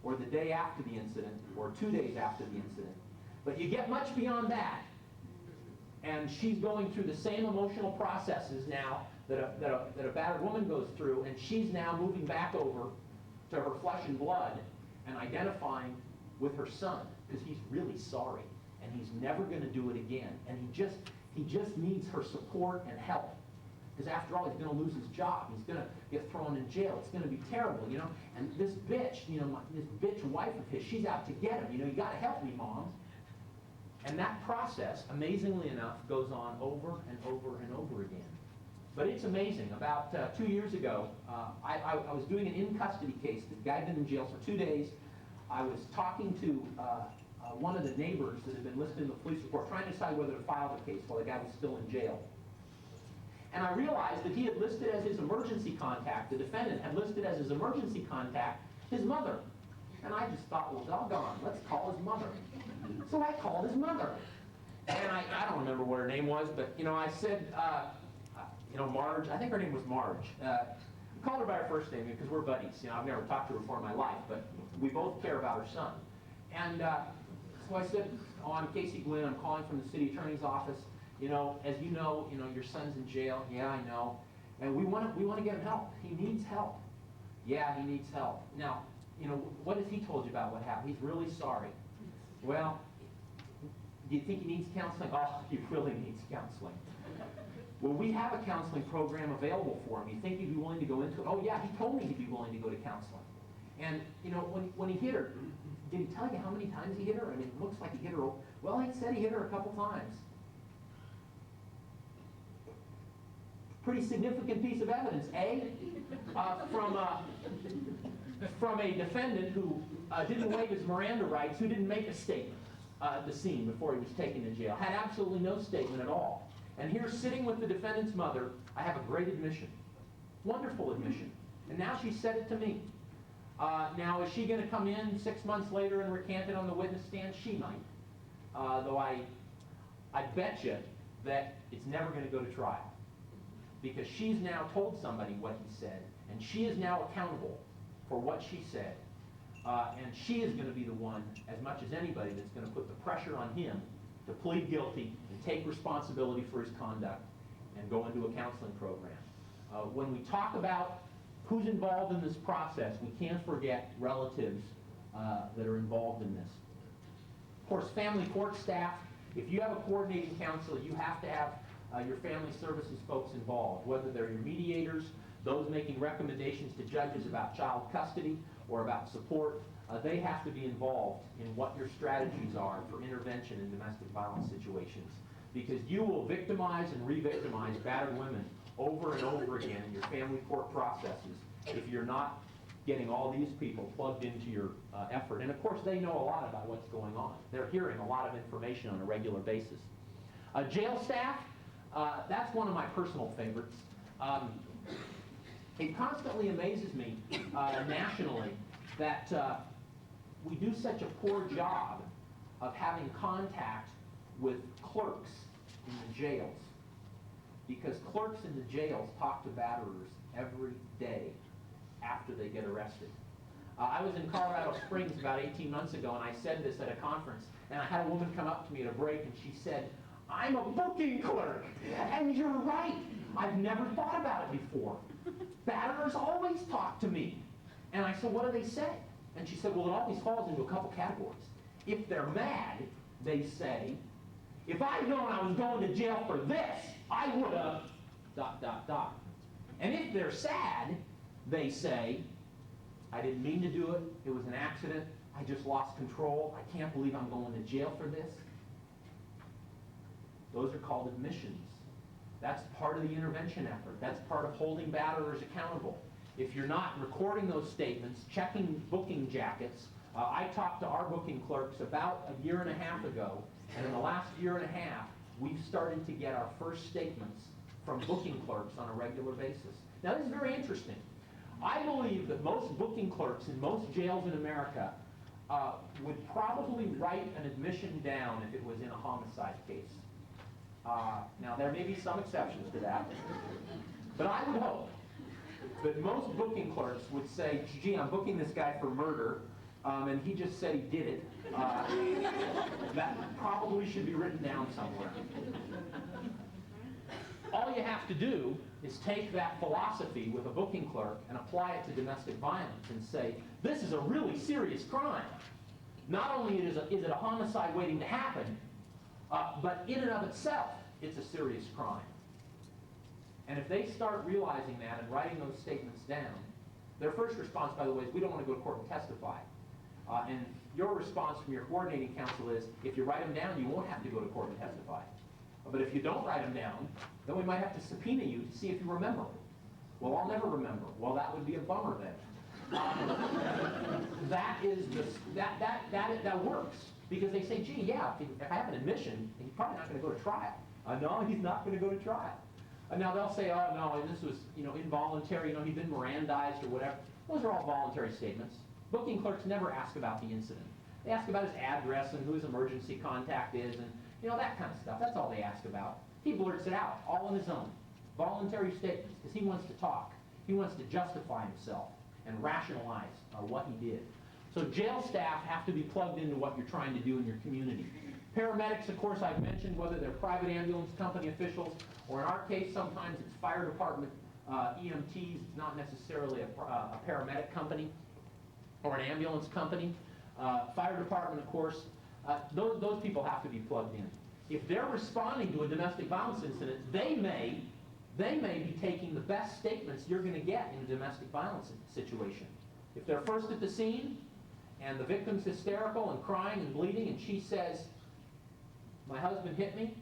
or the day after the incident, or 2 days after the incident. But you get much beyond that, and she's going through the same emotional processes now that a battered woman goes through, and she's now moving back over to her flesh and blood and identifying with her son, because he's really sorry, and he's never going to do it again, and he just needs her support and help. Because after all, he's going to lose his job. He's going to get thrown in jail. It's going to be terrible, you know. And this bitch, this bitch wife of his, she's out to get him. You got to help me, Mom. And that process, amazingly enough, goes on over and over and over again. But it's amazing. About 2 years ago, I was doing an in-custody case. The guy had been in jail for 2 days. I was talking to one of the neighbors that had been listed in the police report, trying to decide whether to file the case while the guy was still in jail. And I realized that he had listed as his emergency contact, the defendant had listed as his emergency contact, his mother. And I just thought, well, doggone, let's call his mother. So I called his mother. And I don't remember what her name was, but, I said, Marge, I think her name was Marge. I called her by her first name because we're buddies. I've never talked to her before in my life, but we both care about her son. And so I said, I'm Casey Gwinn, I'm calling from the city attorney's office. As you know, your son's in jail. Yeah, I know. And we want to get him help. He needs help. Yeah, he needs help. Now, what has he told you about what happened? He's really sorry. Well, do you think he needs counseling? Oh, he really needs counseling. Well, we have a counseling program available for him. You think he'd be willing to go into it? Oh, yeah, he told me he'd be willing to go to counseling. And, when he hit her, did he tell you how many times he hit her? I mean, it looks like he hit her. Well, he said he hit her a couple times. Pretty significant piece of evidence, eh? From a defendant who didn't waive his Miranda rights, who didn't make a statement at the scene before he was taken to jail, had absolutely no statement at all. And here, sitting with the defendant's mother, I have a great admission, wonderful admission. And now she said it to me. Now, is she going to come in 6 months later and recant it on the witness stand? She might. Though I bet you that it's never going to go to trial. Because she's now told somebody what he said, and she is now accountable for what she said. And she is going to be the one, as much as anybody, that's going to put the pressure on him to plead guilty and take responsibility for his conduct and go into a counseling program. When we talk about who's involved in this process, we can't forget relatives that are involved in this. Of course, family court staff, if you have a coordinating counselor, you have to have your family services folks involved, whether they're your mediators, those making recommendations to judges about child custody or about support. They have to be involved in what your strategies are for intervention in domestic violence situations, because you will victimize and re-victimize battered women over and over again in your family court processes if you're not getting all these people plugged into your effort. And of course, they know a lot about what's going on. They're hearing a lot of information on a regular basis. Jail staff, that's one of my personal favorites. It constantly amazes me nationally that we do such a poor job of having contact with clerks in the jails, because clerks in the jails talk to batterers every day after they get arrested. I was in Colorado Springs about 18 months ago, and I said this at a conference, and I had a woman come up to me at a break, and she said, "I'm a booking clerk." And you're right. I've never thought about it before. Batterers always talk to me. And I said, "What do they say?" And she said, "Well, it always falls into a couple categories. If they're mad, they say, 'If I'd known I was going to jail for this, I would have ... And if they're sad, they say, "I didn't mean to do it. It was an accident. I just lost control. I can't believe I'm going to jail for this." Those are called admissions. That's part of the intervention effort. That's part of holding batterers accountable. If you're not recording those statements, checking booking jackets, I talked to our booking clerks about a year and a half ago, and in the last year and a half, we've started to get our first statements from booking clerks on a regular basis. Now, this is very interesting. I believe that most booking clerks in most jails in America would probably write an admission down if it was in a homicide case. Now, there may be some exceptions to that, but I would hope that most booking clerks would say, "Gee, I'm booking this guy for murder, and he just said he did it." That probably should be written down somewhere. All you have to do is take that philosophy with a booking clerk and apply it to domestic violence and say, this is a really serious crime. Not only is it a homicide waiting to happen, but in and of itself, it's a serious crime. And if they start realizing that and writing those statements down, their first response, by the way, is we don't want to go to court and testify. And your response from your coordinating counsel is, if you write them down, you won't have to go to court and testify. But if you don't write them down, then we might have to subpoena you to see if you remember. Well, I'll never remember. Well, that would be a bummer then. That works. Because they say, gee, yeah, if I have an admission, he's probably not going to go to trial. No, he's not going to go to trial. Now they'll say, oh no, this was involuntary, he'd been Mirandized or whatever. Those are all voluntary statements. Booking clerks never ask about the incident. They ask about his address and who his emergency contact is and that kind of stuff. That's all they ask about. He blurts it out, all on his own. Voluntary statements, because he wants to talk. He wants to justify himself and rationalize what he did. So jail staff have to be plugged into what you're trying to do in your community. Paramedics, of course, I've mentioned, whether they're private ambulance company officials, or in our case, sometimes it's fire department EMTs. It's not necessarily a paramedic company or an ambulance company. Fire department, of course, those people have to be plugged in. If they're responding to a domestic violence incident, they may be taking the best statements you're going to get in a domestic violence situation. If they're first at the scene, and the victim's hysterical and crying and bleeding, and she says, "My husband hit me,"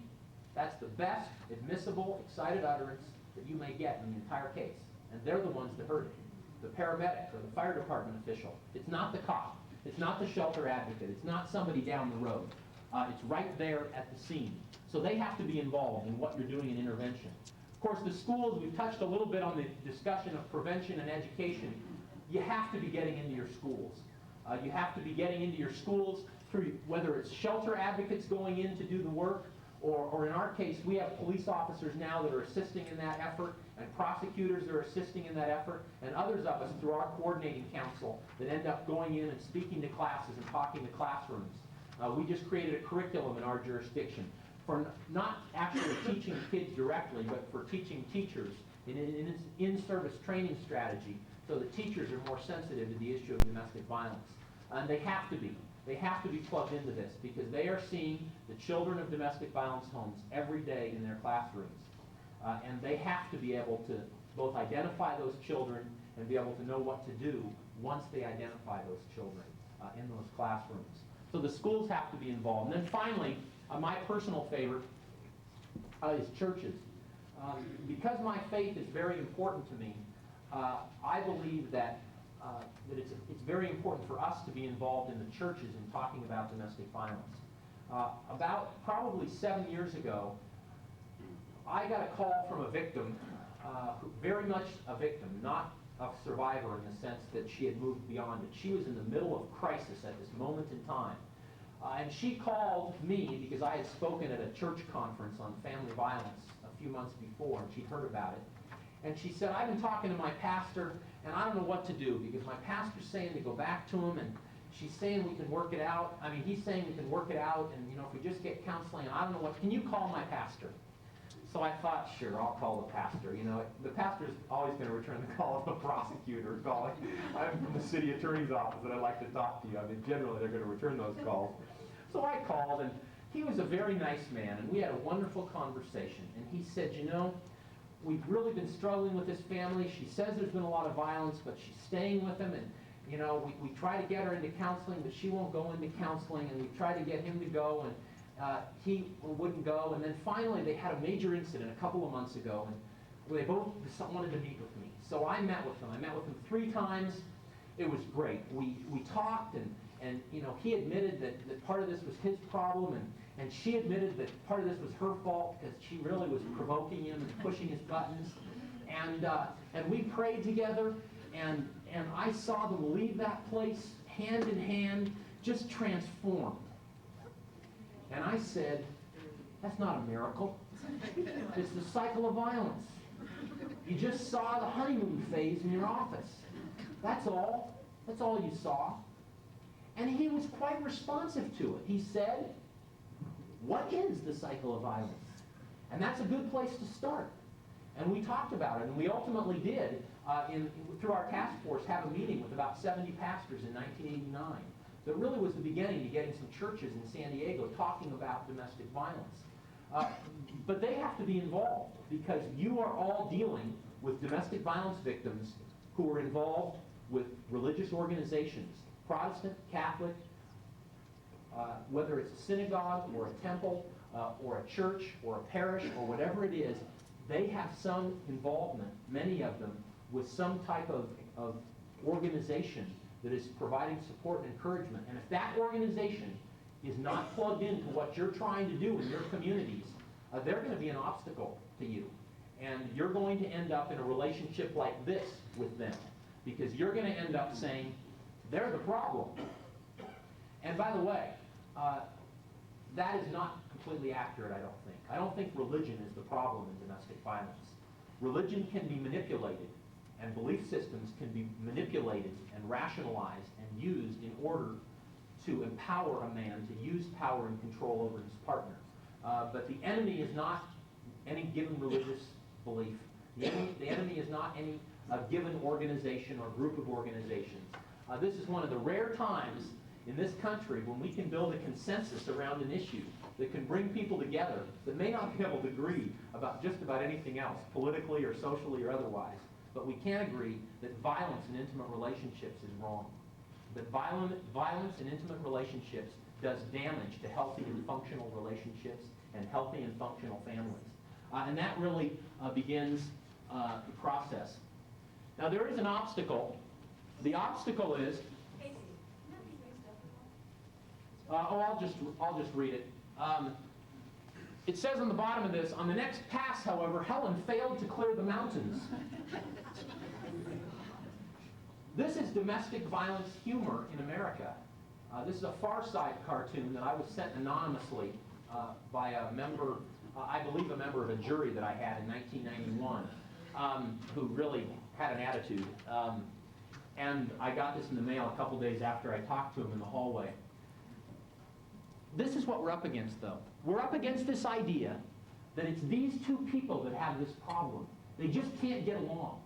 that's the best admissible, excited utterance that you may get in the entire case. And they're the ones that heard it. The paramedic or the fire department official. It's not the cop. It's not the shelter advocate. It's not somebody down the road. It's right there at the scene. So they have to be involved in what you're doing in intervention. Of course, the schools, we've touched a little bit on the discussion of prevention and education. You have to be getting into your schools. You have to be getting into your schools through whether it's shelter advocates going in to do the work, or in our case, we have police officers now that are assisting in that effort, and prosecutors that are assisting in that effort, and others of us through our coordinating council that end up going in and speaking to classes and talking to classrooms. We just created a curriculum in our jurisdiction for not actually teaching kids directly, but for teaching teachers in an in-service training strategy so that teachers are more sensitive to the issue of domestic violence. And they have to be. They have to be plugged into this because they are seeing the children of domestic violence homes every day in their classrooms. And they have to be able to both identify those children and be able to know what to do once they identify those children in those classrooms. So the schools have to be involved. And then finally, my personal favorite is churches. Because my faith is very important to me, I believe that that it's very important for us to be involved in the churches in talking about domestic violence. About probably 7 years ago, I got a call from a victim, very much a victim, not a survivor in the sense that she had moved beyond it. She was in the middle of crisis at this moment in time. And she called me because I had spoken at a church conference on family violence a few months before, and she'd heard about it. And she said, I've been talking to my pastor, and I don't know what to do because my pastor's saying to go back to him, and she's saying we can work it out. I mean, he's saying we can work it out, and if we just get counseling, I don't know what, can you call my pastor? So I thought, sure, I'll call the pastor. The pastor's always going to return the call of the prosecutor calling. I'm from the city attorney's office, and I'd like to talk to you. I mean, generally, they're going to return those calls. So I called, and he was a very nice man, and we had a wonderful conversation. And he said, we've really been struggling with this family. She says there's been a lot of violence, but she's staying with him, and we try to get her into counseling, but she won't go into counseling, and we try to get him to go, and he wouldn't go. And then finally, they had a major incident a couple of months ago, and they both wanted to meet with me. So I met with them. I met with them 3 times. It was great. We talked, and he admitted that part of this was his problem, and she admitted that part of this was her fault because she really was provoking him and pushing his buttons. And we prayed together, and I saw them leave that place hand in hand, just transformed. And I said, that's not a miracle. It's the cycle of violence. You just saw the honeymoon phase in your office. That's all. That's all you saw. And he was quite responsive to it. He said, what is the cycle of violence? And that's a good place to start. And we talked about it, and we ultimately did, through our task force, have a meeting with about 70 pastors in 1989. So it really was the beginning to getting some churches in San Diego talking about domestic violence. But they have to be involved because you are all dealing with domestic violence victims who are involved with religious organizations, Protestant, Catholic, whether it's a synagogue or a temple or a church or a parish or whatever it is, they have some involvement, many of them, with some type of organization that is providing support and encouragement. And if that organization is not plugged into what you're trying to do in your communities, they're going to be an obstacle to you. And you're going to end up in a relationship like this with them because you're going to end up saying, they're the problem. And by the way, that is not completely accurate, I don't think. I don't think religion is the problem in domestic violence. Religion can be manipulated, and belief systems can be manipulated and rationalized and used in order to empower a man to use power and control over his partner. But the enemy is not any given religious belief. The enemy is not any given organization or group of organizations. This is one of the rare times in this country when we can build a consensus around an issue that can bring people together that may not be able to agree about just about anything else, politically or socially or otherwise. But we can agree that violence in intimate relationships is wrong. That violence in intimate relationships does damage to healthy and functional relationships and healthy and functional families. And that really begins the process. Now there is an obstacle. The obstacle is, Casey, can that be raised up at all? I'll just read it. It says on the bottom of this, on the next pass, however, Helen failed to clear the mountains. This is domestic violence humor in America. This is a Far Side cartoon that I was sent anonymously by a member, I believe a member of a jury that I had in 1991, who really had an attitude. And I got this in the mail a couple days after I talked to him in the hallway. This is what we're up against, though. We're up against this idea that it's these two people that have this problem. They just can't get along.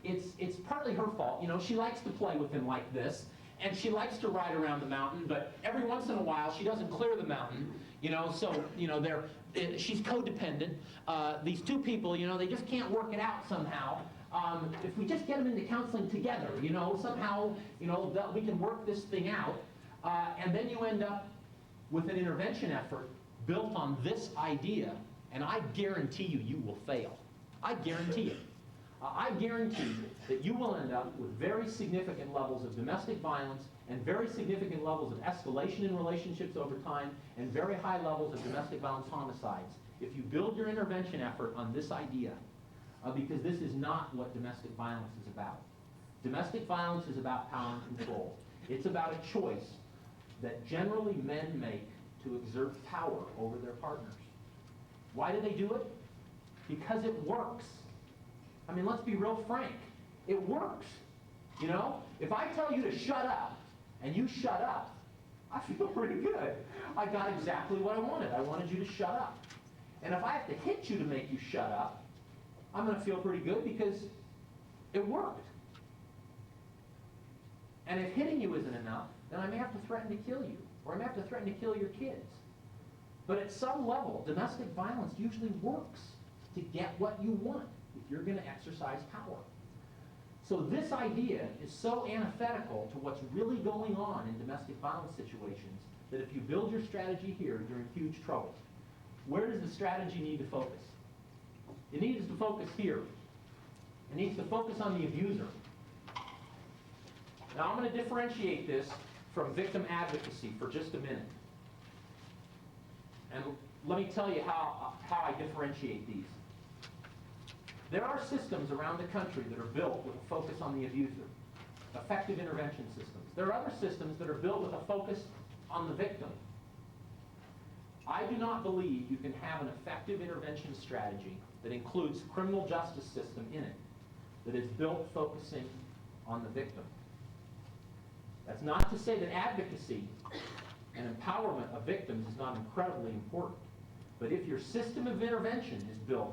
It's partly her fault. She likes to play with him like this, and she likes to ride around the mountain, but every once in a while she doesn't clear the mountain, so, she's codependent. These two people, they just can't work it out somehow. If we just get them into counseling together, somehow, we can work this thing out, and then you end up with an intervention effort built on this idea, and I guarantee you, you will fail. I guarantee it. I guarantee that you will end up with very significant levels of domestic violence and very significant levels of escalation in relationships over time and very high levels of domestic violence homicides if you build your intervention effort on this idea, because this is not what domestic violence is about. Domestic violence is about power and control. It's about a choice that generally men make to exert power over their partners. Why do they do it? Because it works. I mean, let's be real frank. It works. You know, if I tell you to shut up and you shut up, I feel pretty good. I got exactly what I wanted. I wanted you to shut up. And if I have to hit you to make you shut up, I'm going to feel pretty good because it worked. And if hitting you isn't enough, then I may have to threaten to kill you, or I may have to threaten to kill your kids. But at some level, domestic violence usually works to get what you want if you're going to exercise power. So this idea is so antithetical to what's really going on in domestic violence situations that if you build your strategy here, you're in huge trouble. Where does the strategy need to focus? It needs to focus here. It needs to focus on the abuser. Now I'm going to differentiate this from victim advocacy for just a minute. And let me tell you how I differentiate these. There are systems around the country that are built with a focus on the abuser, effective intervention systems. There are other systems that are built with a focus on the victim. I do not believe you can have an effective intervention strategy that includes the criminal justice system in it, that is built focusing on the victim. That's not to say that advocacy and empowerment of victims is not incredibly important. But if your system of intervention is built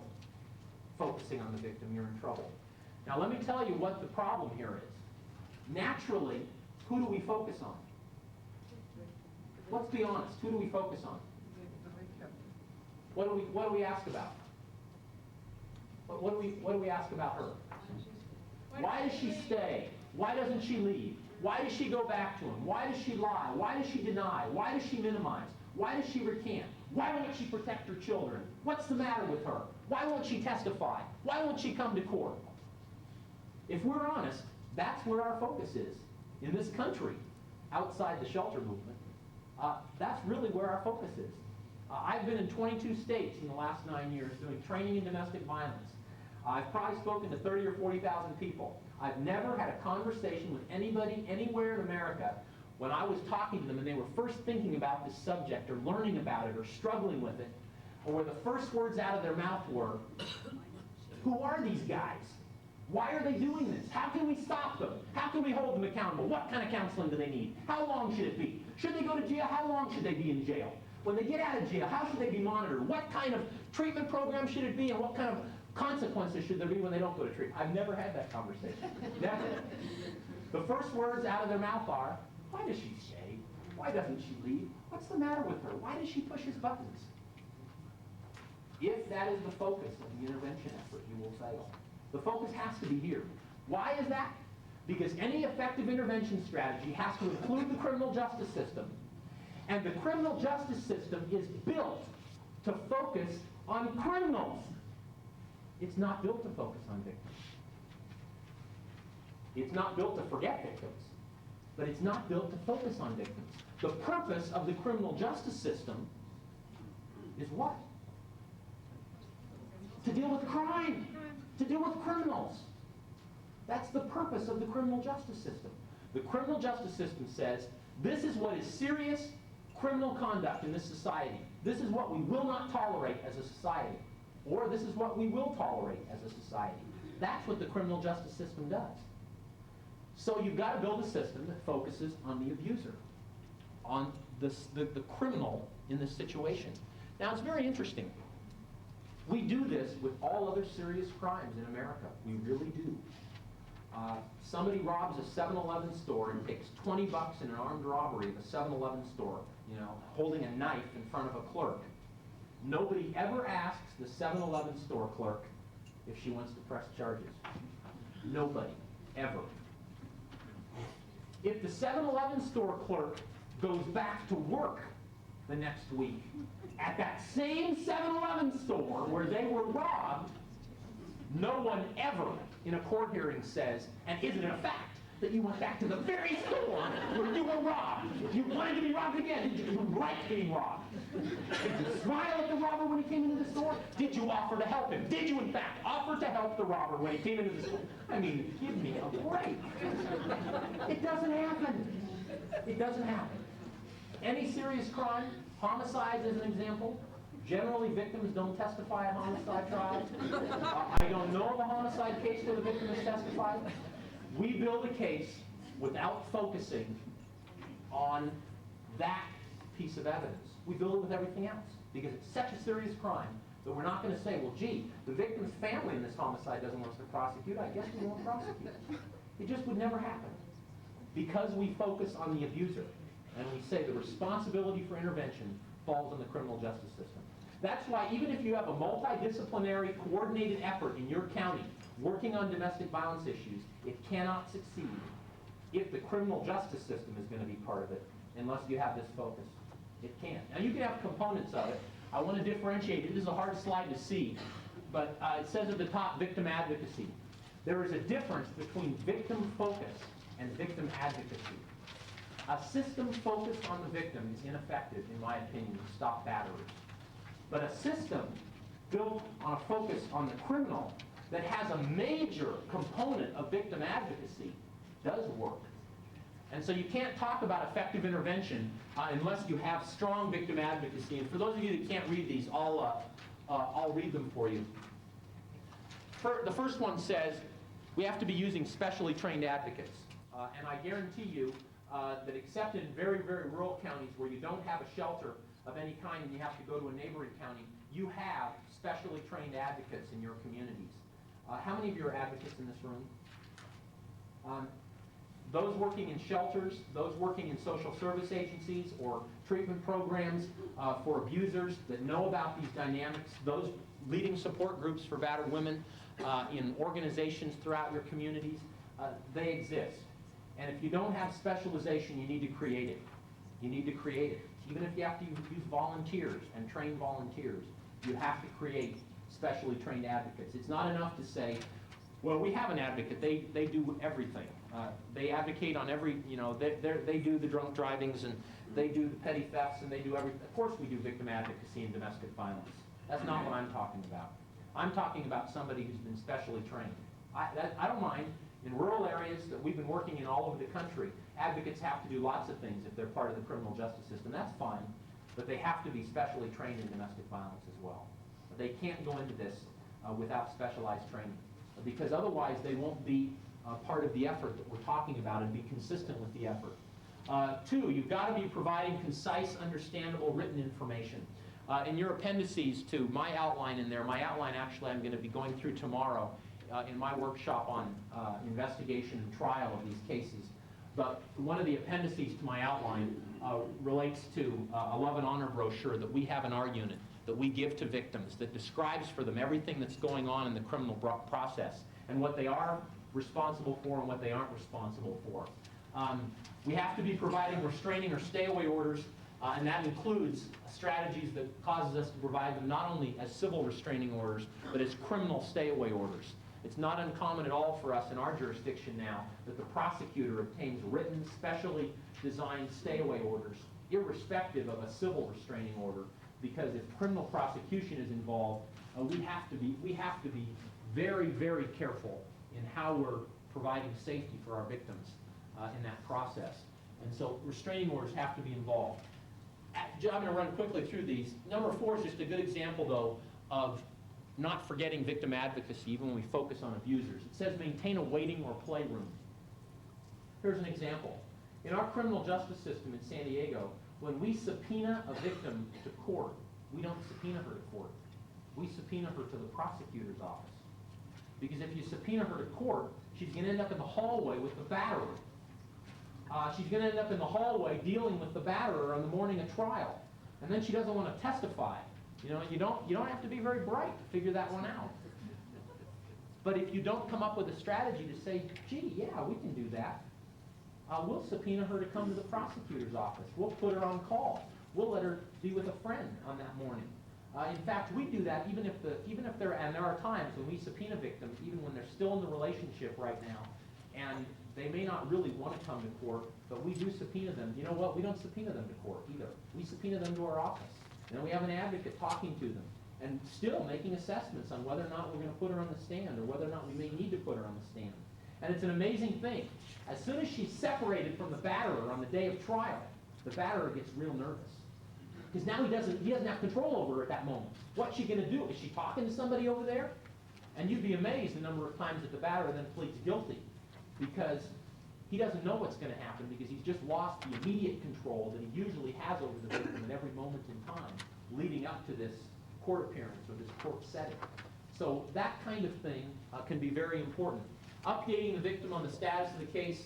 focusing on the victim, you're in trouble. Now let me tell you what the problem here is. Naturally, who do we focus on? Let's be honest, who do we focus on? What do we ask about? What do we ask about her? Why does she stay? Why doesn't she leave? Why does she go back to him? Why does she lie? Why does she deny? Why does she minimize? Why does she recant? Why won't she protect her children? What's the matter with her? Why won't she testify? Why won't she come to court? If we're honest, that's where our focus is. In this country, outside the shelter movement, that's really where our focus is. I've been in 22 states in the last 9 years doing training in domestic violence. I've probably spoken to 30 or 40,000 people. I've never had a conversation with anybody anywhere in America when I was talking to them and they were first thinking about this subject or learning about it or struggling with it, or where the first words out of their mouth were, who are these guys? Why are they doing this? How can we stop them? How can we hold them accountable? What kind of counseling do they need? How long should it be? Should they go to jail? How long should they be in jail? When they get out of jail, how should they be monitored? What kind of treatment program should it be, and what kind of consequences should there be when they don't go to treatment? I've never had that conversation. Never. The first words out of their mouth are, why does she stay? Why doesn't she leave? What's the matter with her? Why does she push his buttons? If that is the focus of the intervention effort, you will fail. The focus has to be here. Why is that? Because any effective intervention strategy has to include the criminal justice system. And the criminal justice system is built to focus on criminals. It's not built to focus on victims. It's not built to forget victims, but it's not built to focus on victims. The purpose of the criminal justice system is what? To deal with crime, to deal with criminals. That's the purpose of the criminal justice system. The criminal justice system says, this is what is serious criminal conduct in this society. This is what we will not tolerate as a society. Or this is what we will tolerate as a society. That's what the criminal justice system does. So you've got to build a system that focuses on the abuser, on the criminal in this situation. Now it's very interesting. We do this with all other serious crimes in America. We really do. Somebody robs a 7-Eleven store and takes $20 in an armed robbery of a 7-Eleven store, holding a knife in front of a clerk. Nobody ever asks the 7-Eleven store clerk if she wants to press charges. Nobody, ever. If the 7-Eleven store clerk goes back to work the next week at that same 7-Eleven store where they were robbed, No one ever in a court hearing says, and isn't it a fact, that you went back to the very store where you were robbed. You wanted to be robbed again. Did you like being robbed? Did you smile at the robber when he came into the store? Did you offer to help him? Did you, in fact, offer to help the robber when he came into the store? I mean, give me a break. It doesn't happen. It doesn't happen. Any serious crime, homicides as an example, generally victims don't testify at homicide trials. I don't know of a homicide case where the victim has testified. We build a case without focusing on that piece of evidence. We build it with everything else because it's such a serious crime that we're not going to say, well, gee, the victim's family in this homicide doesn't want us to prosecute. I guess we won't prosecute. It just would never happen because we focus on the abuser and we say the responsibility for intervention falls on the criminal justice system. That's why even if you have a multidisciplinary coordinated effort in your county working on domestic violence issues, it cannot succeed if the criminal justice system is going to be part of it unless you have this focus. It can't. Now you can have components of it. I want to differentiate it. This is a hard slide to see, but it says at the top, victim advocacy. There is a difference between victim focus and victim advocacy. A system focused on the victim is ineffective, in my opinion, to stop batterers. But a system built on a focus on the criminal that has a major component of victim advocacy does work. And so you can't talk about effective intervention unless you have strong victim advocacy. And for those of you that can't read these, I'll read them for you. The first one says we have to be using specially trained advocates. And I guarantee you that except in very, very rural counties where you don't have a shelter of any kind and you have to go to a neighboring county, you have specially trained advocates in your communities. How many of you are advocates in this room? Those working in shelters, those working in social service agencies or treatment programs for abusers that know about these dynamics, those leading support groups for battered women in organizations throughout your communities, they exist. And if you don't have specialization, you need to create it. You need to create it. Even if you have to use volunteers and train volunteers, you have to create specially trained advocates. It's not enough to say, well, we have an advocate. They do everything. They advocate on every, they do the drunk drivings and they do the petty thefts and they do everything. Of course we do victim advocacy and domestic violence. That's not what I'm talking about. I'm talking about somebody who's been specially trained. I don't mind. In rural areas that we've been working in all over the country, advocates have to do lots of things if they're part of the criminal justice system. That's fine, but they have to be specially trained in domestic violence as well. They can't go into this without specialized training, because otherwise they won't be part of the effort that we're talking about and be consistent with the effort. Two, you've got to be providing concise, understandable written information. In your appendices to my outline in there, my outline actually I'm going to be going through tomorrow in my workshop on investigation and trial of these cases. But one of the appendices to my outline relates to a love and honor brochure that we have in our unit that we give to victims that describes for them everything that's going on in the criminal process and what they are responsible for and what they aren't responsible for. We have to be providing restraining or stay-away orders, and that includes strategies that causes us to provide them not only as civil restraining orders, but as criminal stay-away orders. It's not uncommon at all for us in our jurisdiction now that the prosecutor obtains written, specially designed stay-away orders, irrespective of a civil restraining order, because if criminal prosecution is involved, we have to be very, very careful in how we're providing safety for our victims in that process. And so restraining orders have to be involved. I'm going to run quickly through these. Number 4 is just a good example, though, of not forgetting victim advocacy, even when we focus on abusers. It says maintain a waiting or playroom. Here's an example. In our criminal justice system in San Diego, when we subpoena a victim to court, we don't subpoena her to court. We subpoena her to the prosecutor's office. Because if you subpoena her to court, she's going to end up in the hallway with the batterer. She's going to end up in the hallway dealing with the batterer on the morning of trial. And then she doesn't want to testify. You don't have to be very bright to figure that one out. But if you don't come up with a strategy to say, gee, yeah, we can do that, we'll subpoena her to come to the prosecutor's office. We'll put her on call. We'll let her be with a friend on that morning. In fact, we do that even if they're, and there are times when we subpoena victims, even when they're still in the relationship right now, and they may not really want to come to court, but we do subpoena them. You know what? We don't subpoena them to court either. We subpoena them to our office. And then we have an advocate talking to them and still making assessments on whether or not we're going to put her on the stand or whether or not we may need to put her on the stand. And it's an amazing thing. As soon as she's separated from the batterer on the day of trial, the batterer gets real nervous. Because now he doesn't have control over her at that moment. What's she going to do? Is she talking to somebody over there? And you'd be amazed the number of times that the batterer then pleads guilty because he doesn't know what's going to happen because he's just lost the immediate control that he usually has over the victim at every moment in time leading up to this court appearance or this court setting. So that kind of thing can be very important. Updating the victim on the status of the case,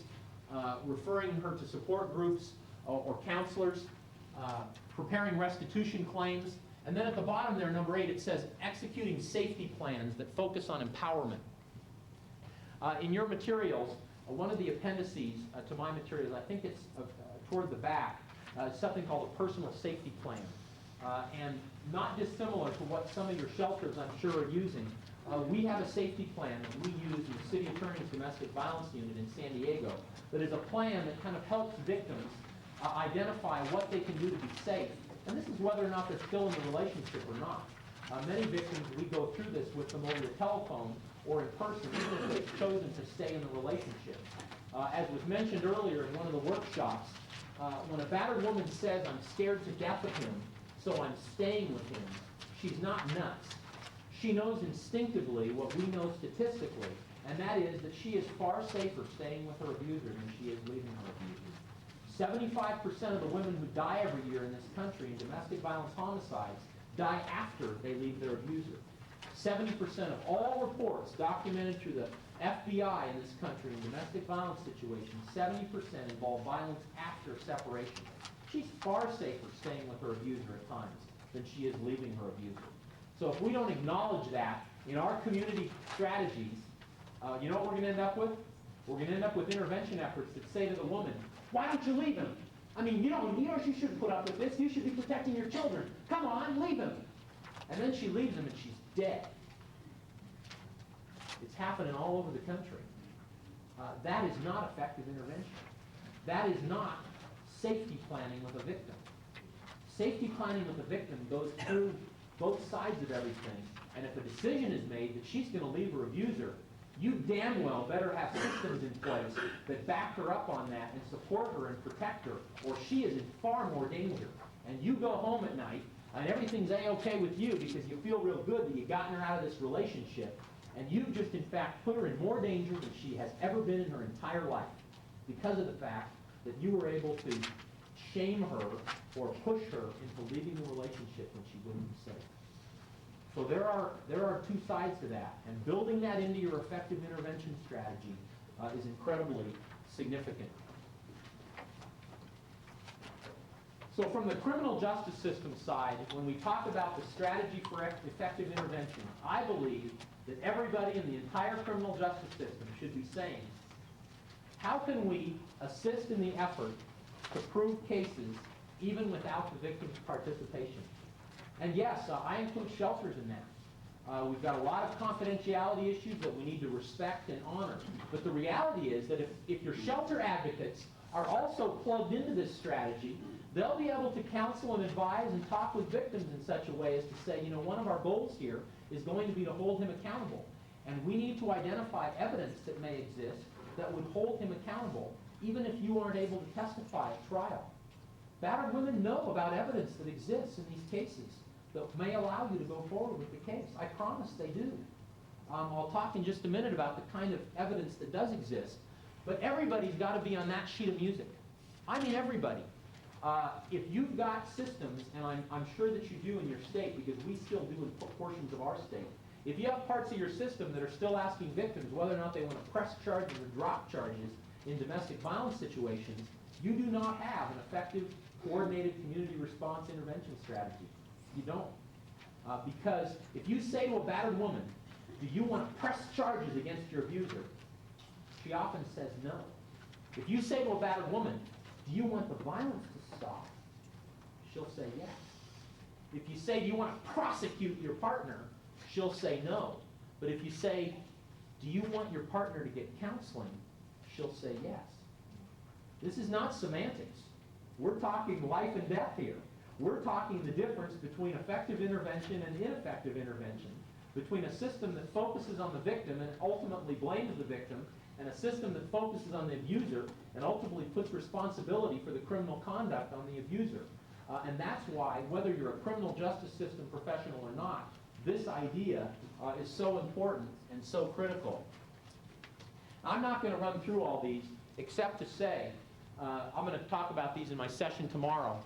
referring her to support groups or counselors, preparing restitution claims, and then at the bottom there, number 8, it says executing safety plans that focus on empowerment. In your materials, one of the appendices to my materials, I think it's toward the back, something called a personal safety plan. And not dissimilar to what some of your shelters, I'm sure, are using. We have a safety plan that we use in the City Attorney's Domestic Violence Unit in San Diego that is a plan that kind of helps victims identify what they can do to be safe. And this is whether or not they're still in the relationship or not. Many victims, we go through this with them over the telephone or in person, even if they've chosen to stay in the relationship. As was mentioned earlier in one of the workshops, when a battered woman says, "I'm scared to death of him, so I'm staying with him," she's not nuts. She knows instinctively what we know statistically, and that is that she is far safer staying with her abuser than she is leaving her abuser. 75% of the women who die every year in this country in domestic violence homicides die after they leave their abuser. 70% of all reports documented through the FBI in this country in domestic violence situations, 70% involve violence after separation. She's far safer staying with her abuser at times than she is leaving her abuser. So if we don't acknowledge that in our community strategies, you know what we're going to end up with? We're going to end up with intervention efforts that say to the woman, "Why don't you leave him? I mean, you know you shouldn't put up with this. You should be protecting your children. Come on, leave him." And then she leaves him and she's dead. It's happening all over the country. That is not effective intervention. That is not safety planning with a victim. Safety planning with a victim goes through both sides of everything. And if a decision is made that she's going to leave her abuser, you damn well better have systems in place that back her up on that and support her and protect her, or she is in far more danger. And you go home at night, and everything's A-okay with you because you feel real good that you've gotten her out of this relationship, and you've just, in fact, put her in more danger than she has ever been in her entire life because of the fact that you were able to shame her or push her into leaving the relationship when she wouldn't be safe. So there are two sides to that, and building that into your effective intervention strategy is incredibly significant. So from the criminal justice system side, when we talk about the strategy for effective intervention, I believe that everybody in the entire criminal justice system should be saying, how can we assist in the effort to prove cases even without the victim's participation? And yes, I include shelters in that. We've got a lot of confidentiality issues that we need to respect and honor. But the reality is that if your shelter advocates are also plugged into this strategy, they'll be able to counsel and advise and talk with victims in such a way as to say, you know, one of our goals here is going to be to hold him accountable. And we need to identify evidence that may exist that would hold him accountable, even if you aren't able to testify at trial. Battered women know about evidence that exists in these cases that may allow you to go forward with the case. I promise they do. I'll talk in just a minute about the kind of evidence that does exist. But everybody's got to be on that sheet of music. I mean everybody. If you've got systems, and I'm sure that you do in your state, because we still do in portions of our state, if you have parts of your system that are still asking victims whether or not they want to press charges or drop charges in domestic violence situations, you do not have an effective, coordinated community response intervention strategy. You don't. Because if you say to a battered woman, do you want to press charges against your abuser? She often says no. If you say to a battered woman, do you want the violence to stop? She'll say yes. If you say, do you want to prosecute your partner, she'll say no. But if you say, do you want your partner to get counseling, she'll say yes. This is not semantics. We're talking life and death here. We're talking the difference between effective intervention and ineffective intervention, between a system that focuses on the victim and ultimately blames the victim, and a system that focuses on the abuser and ultimately puts responsibility for the criminal conduct on the abuser. And that's why, whether you're a criminal justice system professional or not, this idea is so important and so critical. I'm not going to run through all these, except to say, I'm going to talk about these in my session tomorrow.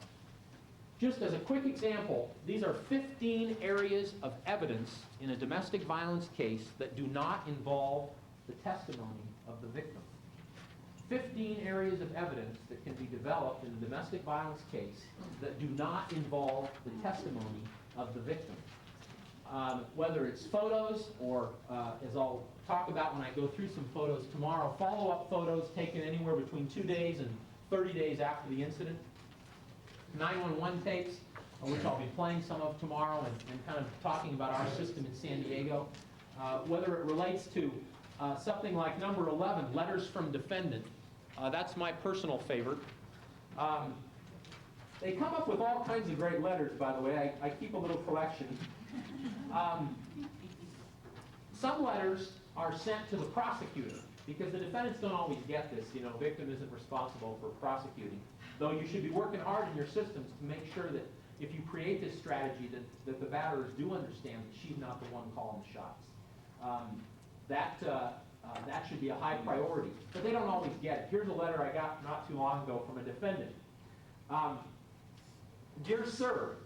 Just as a quick example, these are 15 areas of evidence in a domestic violence case that do not involve the testimony of the victim. 15 areas of evidence that can be developed in a domestic violence case that do not involve the testimony of the victim. Whether it's photos or, as I'll talk about when I go through some photos tomorrow, follow-up photos taken anywhere between 2 days and 30 days after the incident. 911 tapes, which I'll be playing some of tomorrow and kind of talking about our system in San Diego. Whether it relates to something like number 11, letters from defendant. That's my personal favorite. They come up with all kinds of great letters, by the way. I keep a little collection. Some letters are sent to the prosecutor because the defendants don't always get this. You know, victim isn't responsible for prosecuting. Though you should be working hard in your systems to make sure that if you create this strategy that the batterers do understand that she's not the one calling the shots. That should be a high priority. But they don't always get it. Here's a letter I got not too long ago from a defendant. Dear Sir,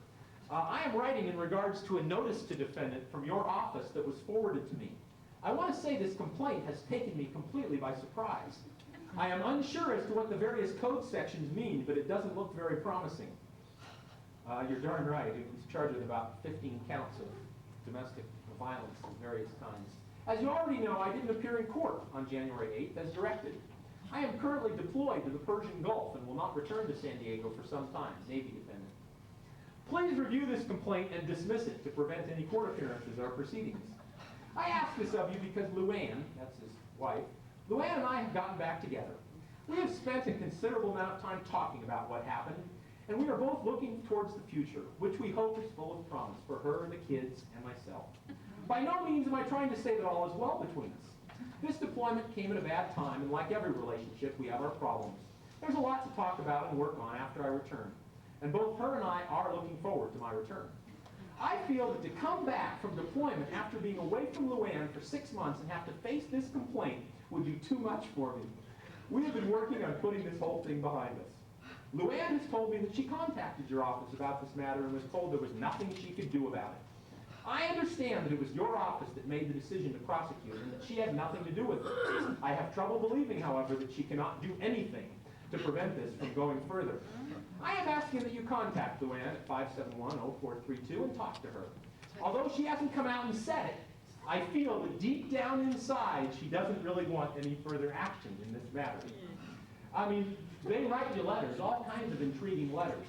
I am writing in regards to a notice to defendant from your office that was forwarded to me. I want to say this complaint has taken me completely by surprise. I am unsure as to what the various code sections mean, but it doesn't look very promising. You're darn right. It was charged with about 15 counts of domestic violence of various kinds. As you already know, I didn't appear in court on January 8th as directed. I am currently deployed to the Persian Gulf and will not return to San Diego for some time. Navy defendant. Please review this complaint and dismiss it to prevent any court appearances or proceedings. I ask this of you because Luann, that's his wife, Luann and I have gotten back together. We have spent a considerable amount of time talking about what happened, and we are both looking towards the future, which we hope is full of promise for her, the kids, and myself. By no means am I trying to say that all is well between us. This deployment came at a bad time, and like every relationship, we have our problems. There's a lot to talk about and work on after I return, and both her and I are looking forward to my return. I feel that to come back from deployment after being away from Luann for 6 months and have to face this complaint would do too much for me. We have been working on putting this whole thing behind us. Luann has told me that she contacted your office about this matter and was told there was nothing she could do about it. I understand that it was your office that made the decision to prosecute and that she had nothing to do with it. I have trouble believing, however, that she cannot do anything to prevent this from going further. I am asking that you contact Luann at 571-0432 and talk to her. Although she hasn't come out and said it, I feel that deep down inside she doesn't really want any further action in this matter. I mean, they write you letters, all kinds of intriguing letters.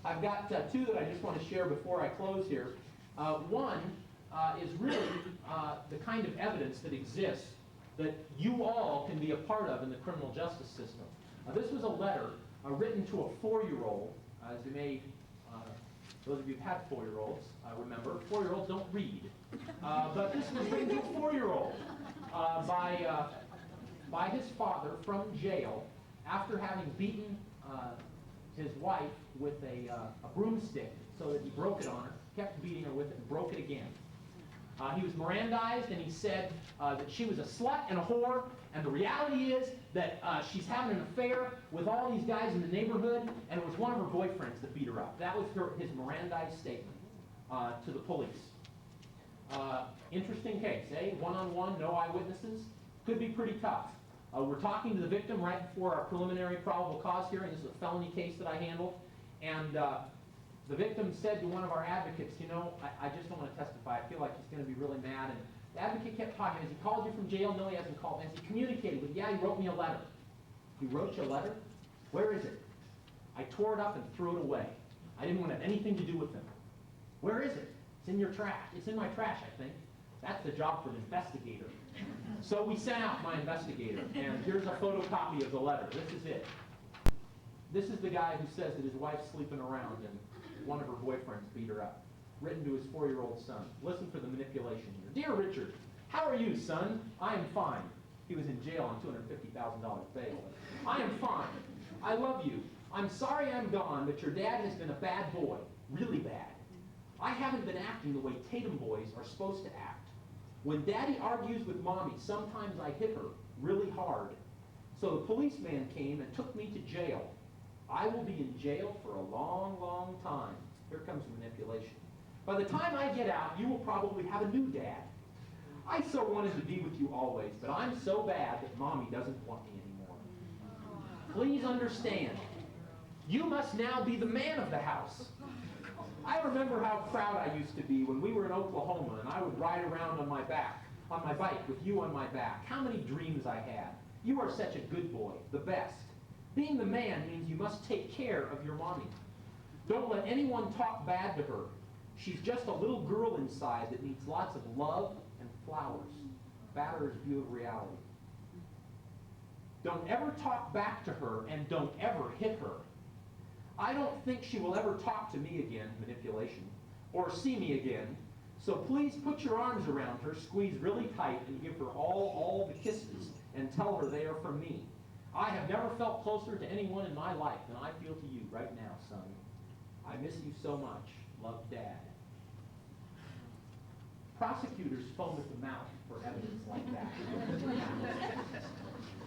I've got two that I just want to share before I close here. One is really the kind of evidence that exists that you all can be a part of in the criminal justice system. This was a letter written to a 4-year-old, as you may, those of you who've had 4-year-olds remember, 4-year-olds don't read. But this was written to a 4-year-old by his father from jail after having beaten his wife with a broomstick so that he broke it on her, kept beating her with it, and broke it again. He was Mirandized, and he said that she was a slut and a whore, and the reality is that she's having an affair with all these guys in the neighborhood, and it was one of her boyfriends that beat her up. That was his Mirandized statement to the police. Interesting case, eh? One-on-one, no eyewitnesses. Could be pretty tough. We're talking to the victim right before our preliminary probable cause hearing. This is a felony case that I handled. And the victim said to one of our advocates, you know, I just don't want to testify. I feel like he's going to be really mad. And the advocate kept talking. Has he called you from jail? No, he hasn't called. Has he communicated with you? Yeah, he wrote me a letter. He wrote you a letter? Where is it? I tore it up and threw it away. I didn't want to have anything to do with them. Where is it? It's in your trash. It's in my trash, I think. That's the job for an investigator. So we sent out my investigator, and here's a photocopy of the letter. This is it. This is the guy who says that his wife's sleeping around and one of her boyfriends beat her up. Written to his 4-year-old son. Listen for the manipulation here. Dear Richard, how are you, son? I am fine. He was in jail on $250,000 bail. I am fine. I love you. I'm sorry I'm gone, but your dad has been a bad boy. Really bad. I haven't been acting the way Tatum boys are supposed to act. When Daddy argues with Mommy, sometimes I hit her really hard. So the policeman came and took me to jail. I will be in jail for a long, long time. Here comes manipulation. By the time I get out, you will probably have a new dad. I so wanted to be with you always, but I'm so bad that Mommy doesn't want me anymore. Please understand, you must now be the man of the house. I remember how proud I used to be when we were in Oklahoma and I would ride around on my bike with you on my back. How many dreams I had. You are such a good boy, the best. Being the man means you must take care of your mommy. Don't let anyone talk bad to her. She's just a little girl inside that needs lots of love and flowers. Batterer's view of reality. Don't ever talk back to her and don't ever hit her. I don't think she will ever talk to me again, manipulation, or see me again. So please put your arms around her, squeeze really tight, and give her all the kisses, and tell her they are from me. I have never felt closer to anyone in my life than I feel to you right now, son. I miss you so much. Love, Dad. Prosecutors foam at the mouth for evidence like that.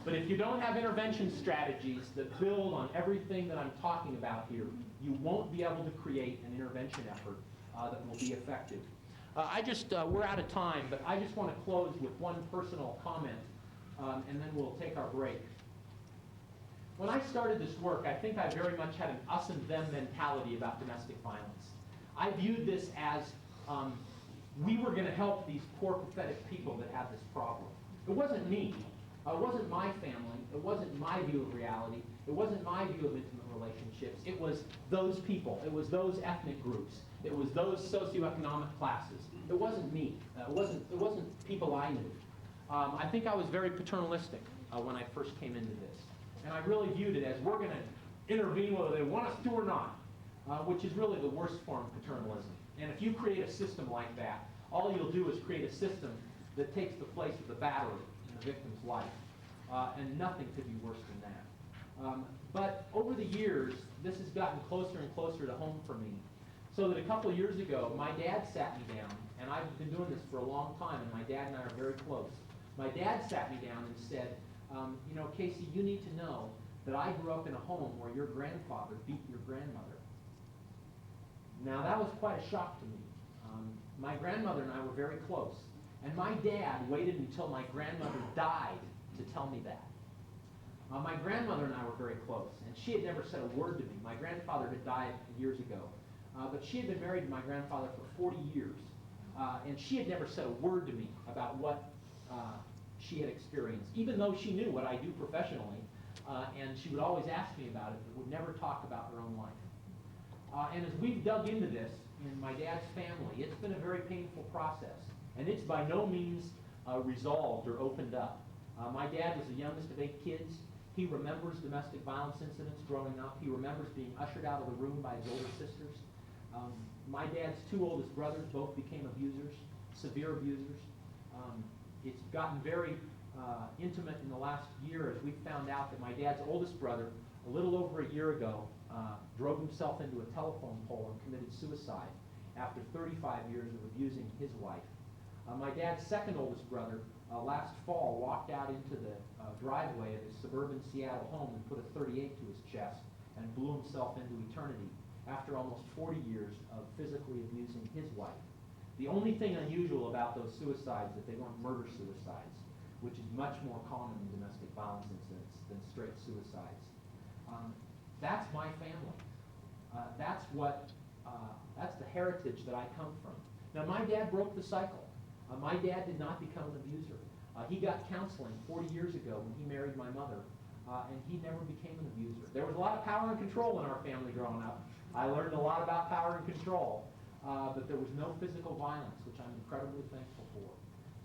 But if you don't have intervention strategies that build on everything that I'm talking about here, you won't be able to create an intervention effort that will be effective. We're out of time, but I just want to close with one personal comment, and then we'll take our break. When I started this work, I think I very much had an us and them mentality about domestic violence. I viewed this as we were going to help these poor, pathetic people that had this problem. It wasn't me. It wasn't my family. It wasn't my view of reality. It wasn't my view of intimate relationships. It was those people. It was those ethnic groups. It was those socioeconomic classes. It wasn't me. It wasn't people I knew. I think I was very paternalistic when I first came into this. And I really viewed it as we're going to intervene whether they want us to or not, which is really the worst form of paternalism. And if you create a system like that, all you'll do is create a system that takes the place of the battery in the victim's life. And nothing could be worse than that. But over the years, this has gotten closer and closer to home for me. So that a couple of years ago, my dad sat me down, and I've been doing this for a long time, and my dad and I are very close. My dad sat me down and said, you know, Casey, you need to know that I grew up in a home where your grandfather beat your grandmother. Now, that was quite a shock to me. My grandmother and I were very close. And my dad waited until my grandmother died to tell me that. My grandmother and I were very close, and she had never said a word to me. My grandfather had died years ago, but she had been married to my grandfather for 40 years, and she had never said a word to me about what she had experienced, even though she knew what I do professionally, and she would always ask me about it, but would never talk about her own life. And as we've dug into this in my dad's family, it's been a very painful process, and it's by no means resolved or opened up. My dad was the youngest of 8 kids. He remembers domestic violence incidents growing up. He remembers being ushered out of the room by his older sisters. My dad's 2 oldest brothers both became abusers, severe abusers. It's gotten very intimate in the last year as we found out that my dad's oldest brother, a little over a year ago, drove himself into a telephone pole and committed suicide after 35 years of abusing his wife. My dad's second oldest brother, last fall, walked out into the driveway of his suburban Seattle home and put a .38 to his chest and blew himself into eternity after almost 40 years of physically abusing his wife. The only thing unusual about those suicides is that they weren't murder suicides, which is much more common in domestic violence incidents than straight suicides. That's my family. That's the heritage that I come from. Now, my dad broke the cycle. My dad did not become an abuser. He got counseling 40 years ago when he married my mother, and he never became an abuser. There was a lot of power and control in our family growing up, I learned a lot about power and control, but there was no physical violence, which I'm incredibly thankful for.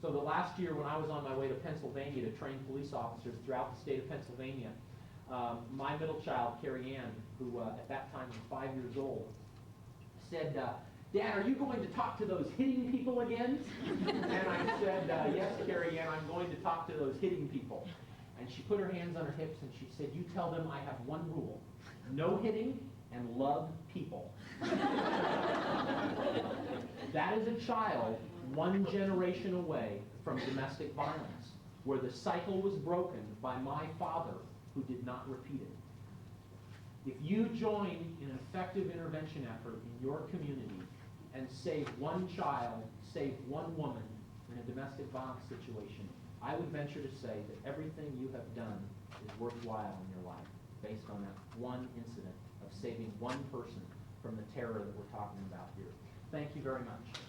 So the last year when I was on my way to Pennsylvania to train police officers throughout the state of Pennsylvania, my middle child, Carrie Ann, who at that time was 5 years old, said, "Dad, are you going to talk to those hitting people again?" And I said, "Yes, Carrie Ann, I'm going to talk to those hitting people." And she put her hands on her hips and she said, "You tell them I have one rule, no hitting and love people." That is a child 1 generation away from domestic violence, where the cycle was broken by my father, who did not repeat it. If you join in an effective intervention effort in your community and save 1 child, save 1 woman in a domestic violence situation, I would venture to say that everything you have done is worthwhile in your life, based on that 1 incident of saving 1 person from the terror that we're talking about here. Thank you very much.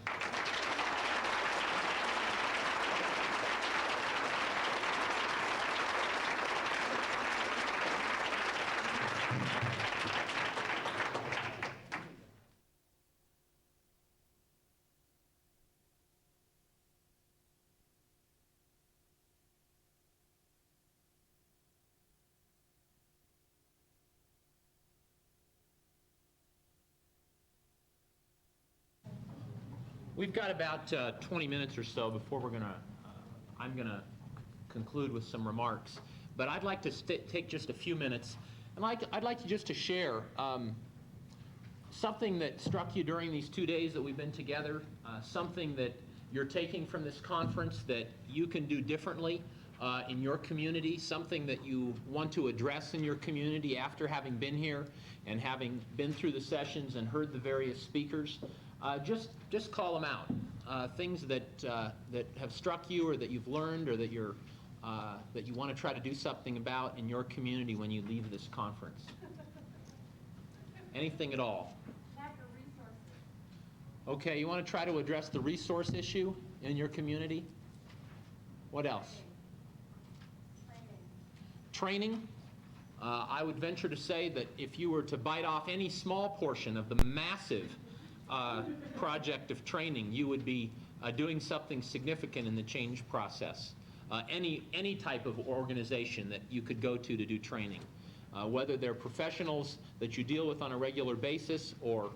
We've got about 20 minutes or so before I'm gonna conclude with some remarks. But I'd like to take just a few minutes, and I'd like just to share something that struck you during these 2 days that we've been together, something that you're taking from this conference that you can do differently in your community, something that you want to address in your community after having been here and having been through the sessions and heard the various speakers. Just call them out. Things that have struck you, or that you've learned, or that you want to try to do something about in your community when you leave this conference. Anything at all. Lack of resources. Okay, you want to try to address the resource issue in your community? What else? Training. I would venture to say that if you were to bite off any small portion of the massive project of training, you would be doing something significant in the change process. Any type of organization that you could go to do training, whether they're professionals that you deal with on a regular basis, or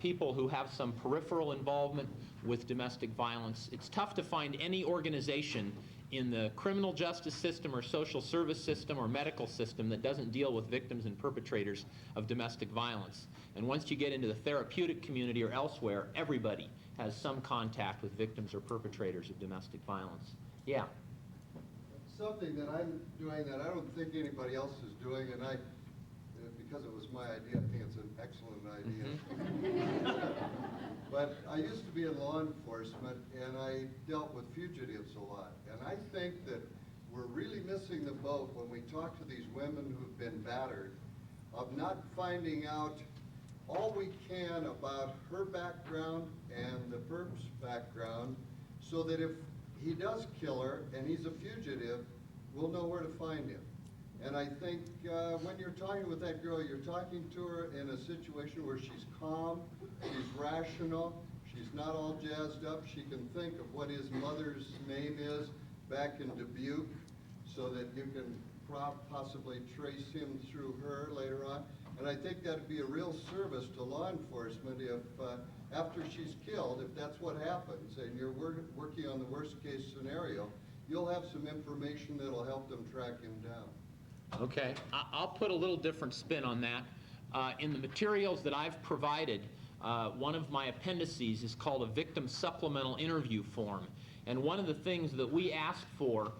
people who have some peripheral involvement with domestic violence. It's tough to find any organization in the criminal justice system or social service system or medical system that doesn't deal with victims and perpetrators of domestic violence. And once you get into the therapeutic community or elsewhere, everybody has some contact with victims or perpetrators of domestic violence. Yeah? Something that I'm doing that I don't think anybody else is doing, and because it was my idea, I think it's an excellent idea. But I used to be in law enforcement, and I dealt with fugitives a lot. And I think that we're really missing the boat when we talk to these women who've been battered, of not finding out all we can about her background and the perp's background, so that if he does kill her and he's a fugitive, we'll know where to find him. And I think when you're talking with that girl, you're talking to her in a situation where she's calm, she's rational, she's not all jazzed up. She can think of what his mother's name is back in Dubuque, so that you can possibly trace him through her later on. And I think that'd be a real service to law enforcement if, after she's killed, if that's what happens, and you're working on the worst case scenario, you'll have some information that'll help them track him down. Okay, I'll put a little different spin on that. In the materials that I've provided, one of my appendices is called a victim supplemental interview form. And one of the things that we ask for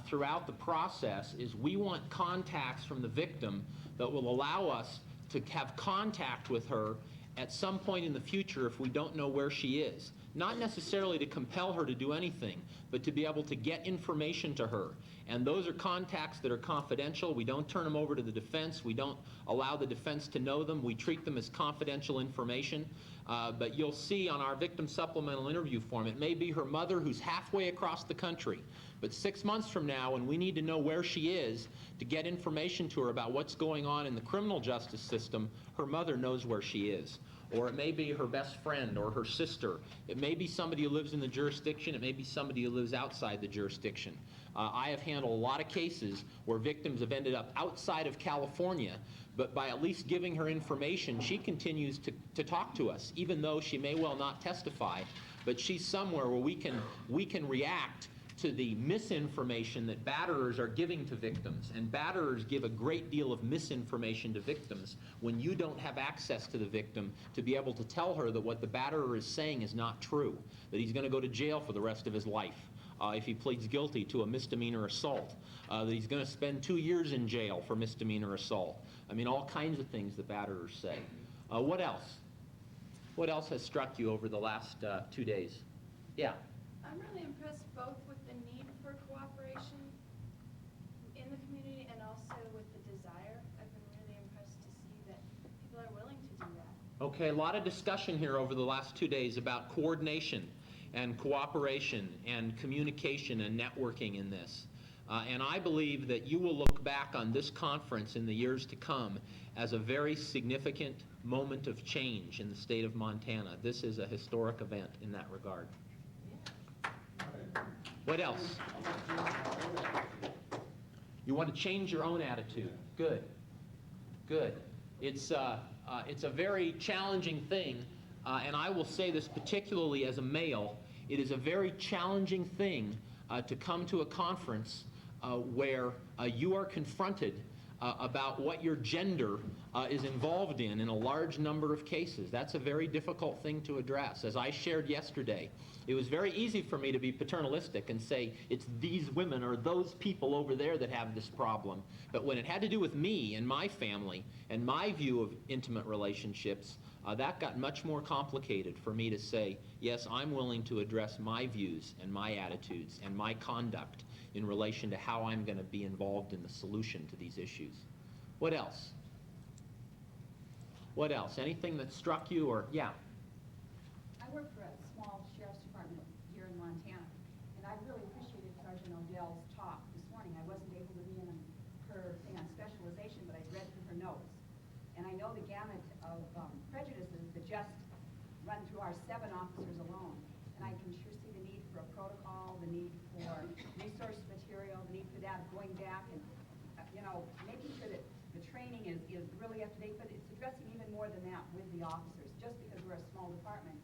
throughout the process is we want contacts from the victim that will allow us to have contact with her at some point in the future if we don't know where she is. not necessarily to compel her to do anything, but to be able to get information to her. And those are contacts that are confidential. We don't turn them over to the defense. We don't allow the defense to know them. We treat them as confidential information. But you'll see on our victim supplemental interview form, it may be her mother who's halfway across the country. But 6 months from now, when we need to know where she is to get information to her about what's going on in the criminal justice system, her mother knows where she is. Or it may be her best friend or her sister. It may be somebody who lives in the jurisdiction. It may be somebody who lives outside the jurisdiction. I have handled a lot of cases where victims have ended up outside of California, but by at least giving her information, she continues to talk to us, even though she may well not testify. But she's somewhere where we can react to the misinformation that batterers are giving to victims. And batterers give a great deal of misinformation to victims when you don't have access to the victim to be able to tell her that what the batterer is saying is not true, that he's going to go to jail for the rest of his life if he pleads guilty to a misdemeanor assault, that he's going to spend 2 years in jail for misdemeanor assault. I mean, all kinds of things that batterers say. What else? What else has struck you over the last 2 days? Yeah? I'm really impressed both with the need for cooperation in the community and also with the desire. I've been really impressed to see that people are willing to do that. Okay, a lot of discussion here over the last 2 days about coordination and cooperation and communication and networking in this. And I believe that you will look back on this conference in the years to come as a very significant moment of change in the state of Montana. This is a historic event in that regard. What else? You want to change your own attitude. Good. Good. It's a very challenging thing, and I will say this particularly as a male. It is a very challenging thing to come to a conference where you are confronted about what your gender is involved in a large number of cases. That's a very difficult thing to address. As I shared yesterday, it was very easy for me to be paternalistic and say, it's these women or those people over there that have this problem. But when it had to do with me and my family and my view of intimate relationships, that got much more complicated for me to say, yes, I'm willing to address my views and my attitudes and my conduct in relation to how I'm going to be involved in the solution to these issues. What else? What else? Anything that struck you or, yeah? I work for a small sheriff's department here in Montana, and I really appreciated Sergeant Odell's talk this morning. I wasn't able to be in her thing on specialization, but I read through her notes. And I know the gamut of prejudices that just run through our 7 officers alone. And I can sure see the need for a protocol, the need for resource material, the need for that going back and, making sure that the training is really up to date. But it's addressing even more than that with the officers. Just because we're a small department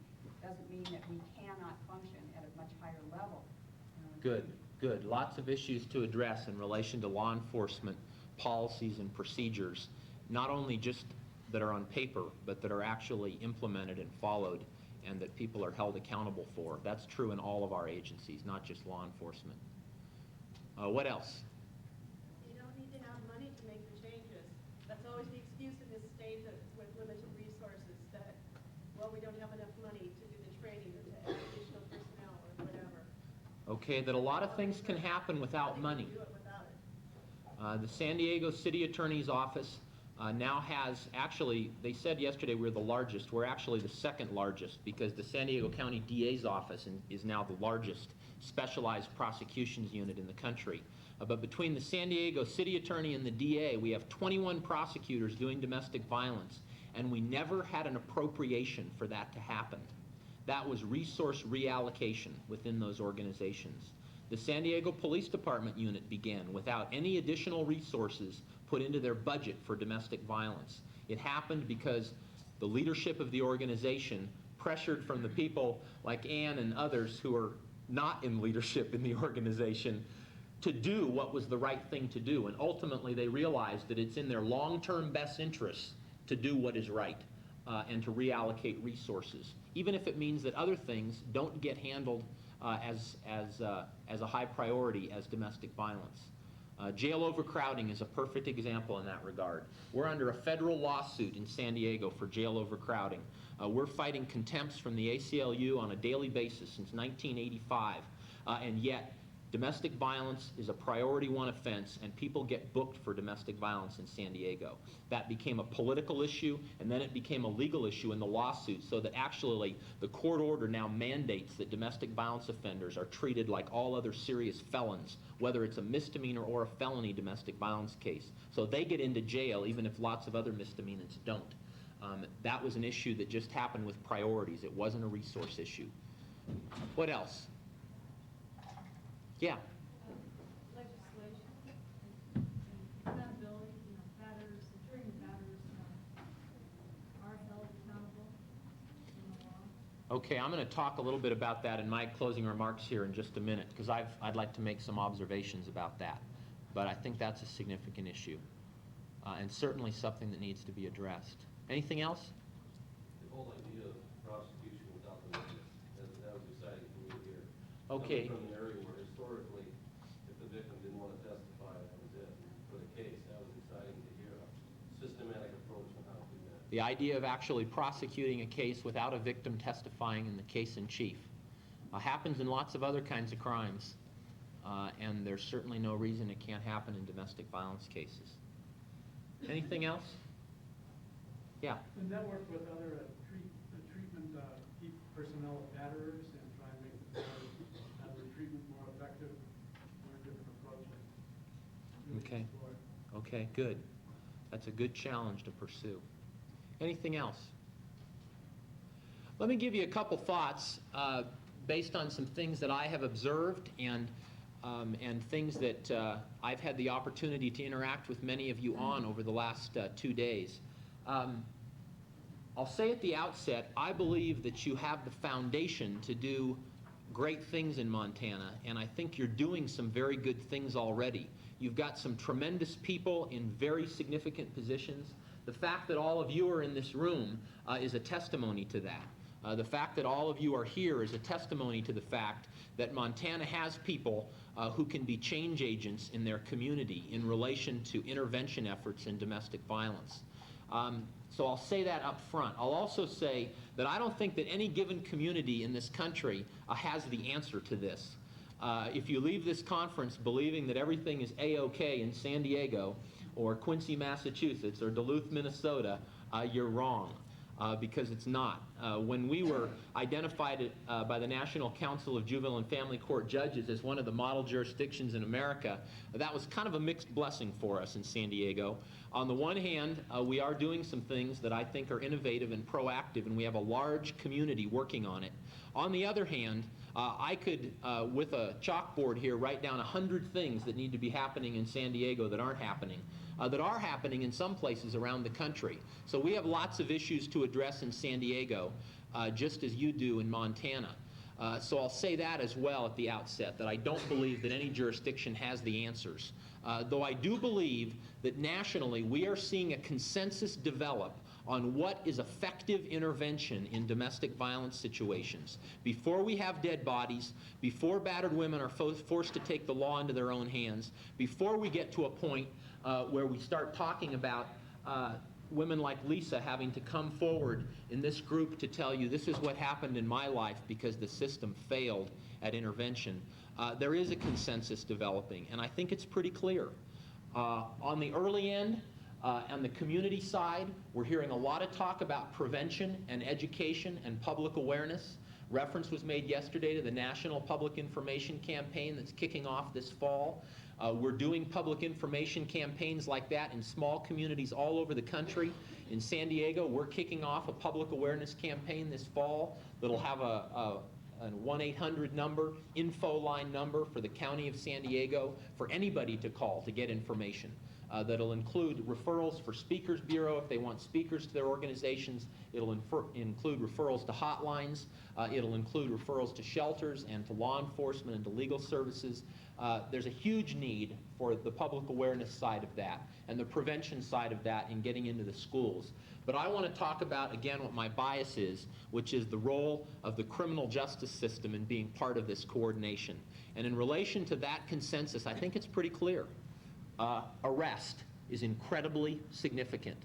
doesn't mean that we cannot function at a much higher level. Good, good. Lots of issues to address in relation to law enforcement policies and procedures, not only just that are on paper, but that are actually implemented and followed and that people are held accountable for. That's true in all of our agencies, not just law enforcement. What else? You don't need to have money to make the changes. That's always the excuse in this state that with limited resources that, well, we don't have enough money to do the training or to add additional personnel or whatever. Okay, that a lot of things can happen without money. Do it without it. The San Diego City Attorney's Office now has, actually, they said yesterday we're the largest. We're actually the second largest because the San Diego County DA's office is now the largest specialized prosecutions unit in the country. But between the San Diego City Attorney and the DA, we have 21 prosecutors doing domestic violence, and we never had an appropriation for that to happen. That was resource reallocation within those organizations. The San Diego Police Department unit began without any additional resources put into their budget for domestic violence. It happened because the leadership of the organization pressured from the people like Ann and others who are not in leadership in the organization to do what was the right thing to do. And ultimately they realized that it's in their long-term best interests to do what is right and to reallocate resources, even if it means that other things don't get handled as a high priority as domestic violence. Jail overcrowding is a perfect example in that regard. We're under a federal lawsuit in San Diego for jail overcrowding. We're fighting contempts from the ACLU on a daily basis since 1985, and yet domestic violence is a priority 1 offense, and people get booked for domestic violence in San Diego. That became a political issue, and then it became a legal issue in the lawsuit, so that actually the court order now mandates that domestic violence offenders are treated like all other serious felons, whether it's a misdemeanor or a felony domestic violence case. So they get into jail even if lots of other misdemeanors don't. That was an issue that just happened with priorities. It wasn't a resource issue. What else? Yeah. Legislation and accountability, batters, attorney batters are held accountable in the law. Okay, I'm going to talk a little bit about that in my closing remarks here in just a minute, because I'd like to make some observations about that. But I think that's a significant issue, and certainly something that needs to be addressed. Anything else? The whole idea of prosecution without the witness, that was exciting for me to hear. Okay. Coming from an area where historically, if the victim didn't want to testify, that was it. For the case, that was exciting to hear a systematic approach on how to do that. The idea of actually prosecuting a case without a victim testifying in the case in chief happens in lots of other kinds of crimes, and there's certainly no reason it can't happen in domestic violence cases. Anything else? Yeah. The network with other treatment personnel batterers and try and make the treatment more effective, learn different approaches. Really Okay. explore. Okay, good. That's a good challenge to pursue. Anything else? Let me give you a couple thoughts based on some things that I have observed and things that I've had the opportunity to interact with many of you on over the last 2 days. I'll say at the outset, I believe that you have the foundation to do great things in Montana, and I think you're doing some very good things already. You've got some tremendous people in very significant positions. The fact that all of you are in this room is a testimony to that. The fact that all of you are here is a testimony to the fact that Montana has people who can be change agents in their community in relation to intervention efforts in domestic violence. So I'll say that up front. I'll also say that I don't think that any given community in this country has the answer to this. If you leave this conference believing that everything is A-OK in San Diego or Quincy, Massachusetts or Duluth, Minnesota, you're wrong. Because it's not. When we were identified by the National Council of Juvenile and Family Court Judges as one of the model jurisdictions in America, that was kind of a mixed blessing for us in San Diego. On the one hand, we are doing some things that I think are innovative and proactive, and we have a large community working on it. On the other hand, I could, with a chalkboard here, write down 100 things that need to be happening in San Diego that aren't happening. That are happening in some places around the country. So we have lots of issues to address in San Diego, just as you do in Montana. So I'll say that as well at the outset, that I don't believe that any jurisdiction has the answers. Though I do believe that nationally we are seeing a consensus develop on what is effective intervention in domestic violence situations. Before we have dead bodies, before battered women are forced to take the law into their own hands, before we get to a point where we start talking about women like Lisa having to come forward in this group to tell you this is what happened in my life because the system failed at intervention. There is a consensus developing, and I think it's pretty clear. On the early end, on the community side, we're hearing a lot of talk about prevention and education and public awareness. Reference was made yesterday to the National Public Information Campaign that's kicking off this fall. We're doing public information campaigns like that in small communities all over the country. In San Diego, we're kicking off a public awareness campaign this fall that'll have a 1-800 number, info line number for the County of San Diego for anybody to call to get information. That'll include referrals for Speakers Bureau if they want speakers to their organizations. It'll include referrals to hotlines. It'll include referrals to shelters and to law enforcement and to legal services. There's a huge need for the public awareness side of that and the prevention side of that in getting into the schools. But I want to talk about, again, what my bias is, which is the role of the criminal justice system in being part of this coordination. And in relation to that consensus, I think it's pretty clear. arrest is incredibly significant.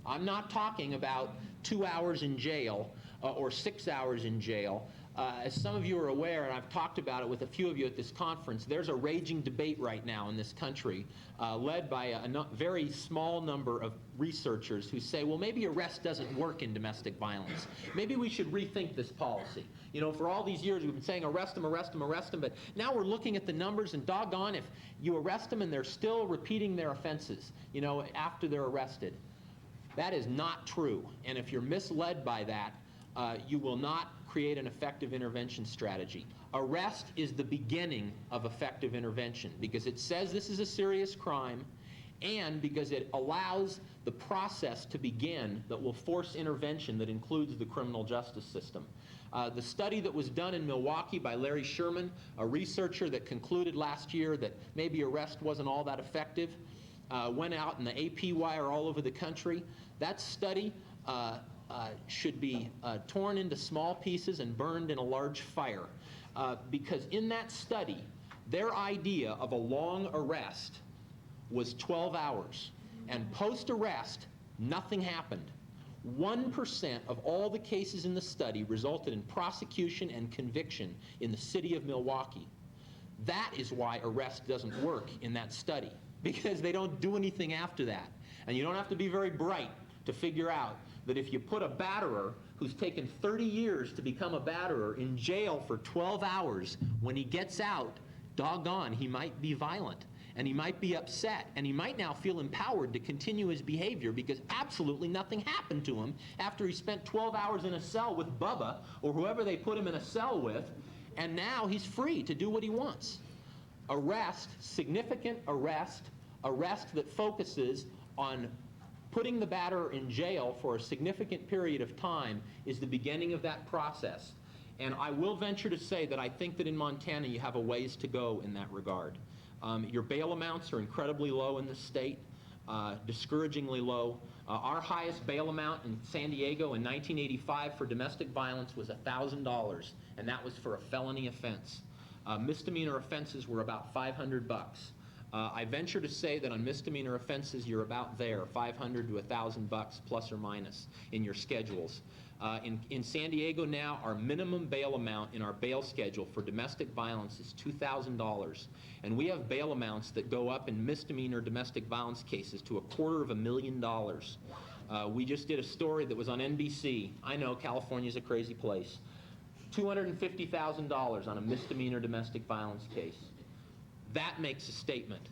I'm not talking about 2 hours in jail or 6 hours in jail. As some of you are aware, and I've talked about it with a few of you at this conference, there's a raging debate right now in this country led by a very small number of researchers who say, well, maybe arrest doesn't work in domestic violence. Maybe we should rethink this policy. You know, for all these years we've been saying arrest them, arrest them, arrest them, but now we're looking at the numbers, and doggone if you arrest them and they're still repeating their offenses, you know, after they're arrested. That is not true, and if you're misled by that, you will not create an effective intervention strategy. Arrest is the beginning of effective intervention because it says this is a serious crime and because it allows the process to begin that will force intervention that includes the criminal justice system. The study that was done in Milwaukee by Larry Sherman, a researcher that concluded last year that maybe arrest wasn't all that effective, went out in the AP wire all over the country. That study should be torn into small pieces and burned in a large fire. Because in that study, their idea of a long arrest was 12 hours. And post-arrest, nothing happened. 1% of all the cases in the study resulted in prosecution and conviction in the city of Milwaukee. That is why arrest doesn't work in that study, because they don't do anything after that. And you don't have to be very bright to figure out that if you put a batterer who's taken 30 years to become a batterer in jail for 12 hours, when he gets out, doggone, he might be violent, and he might be upset, and he might now feel empowered to continue his behavior because absolutely nothing happened to him after he spent 12 hours in a cell with Bubba or whoever they put him in a cell with, and now he's free to do what he wants. Arrest, significant arrest, arrest that focuses on putting the batterer in jail for a significant period of time is the beginning of that process. And I will venture to say that I think that in Montana you have a ways to go in that regard. Your bail amounts are incredibly low in the state, discouragingly low. Our highest bail amount in San Diego in 1985 for domestic violence was $1,000, and that was for a felony offense. Misdemeanor offenses were about $500. I venture to say that on misdemeanor offenses, you're about there, $500 to $1,000 plus or minus in your schedules. In San Diego now, our minimum bail amount in our bail schedule for domestic violence is $2,000. And we have bail amounts that go up in misdemeanor domestic violence cases to $250,000. We just did a story that was on NBC. I know California's a crazy place. $250,000 on a misdemeanor domestic violence case. That makes a statement.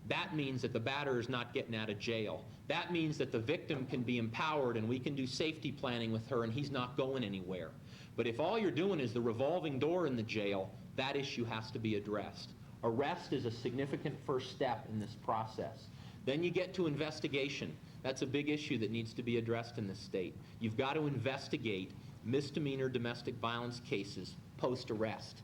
That means that the batterer is not getting out of jail. That means that the victim can be empowered and we can do safety planning with her and he's not going anywhere. But if all you're doing is the revolving door in the jail, that issue has to be addressed. Arrest is a significant first step in this process. Then you get to investigation. That's a big issue that needs to be addressed in this state. You've got to investigate misdemeanor domestic violence cases post-arrest.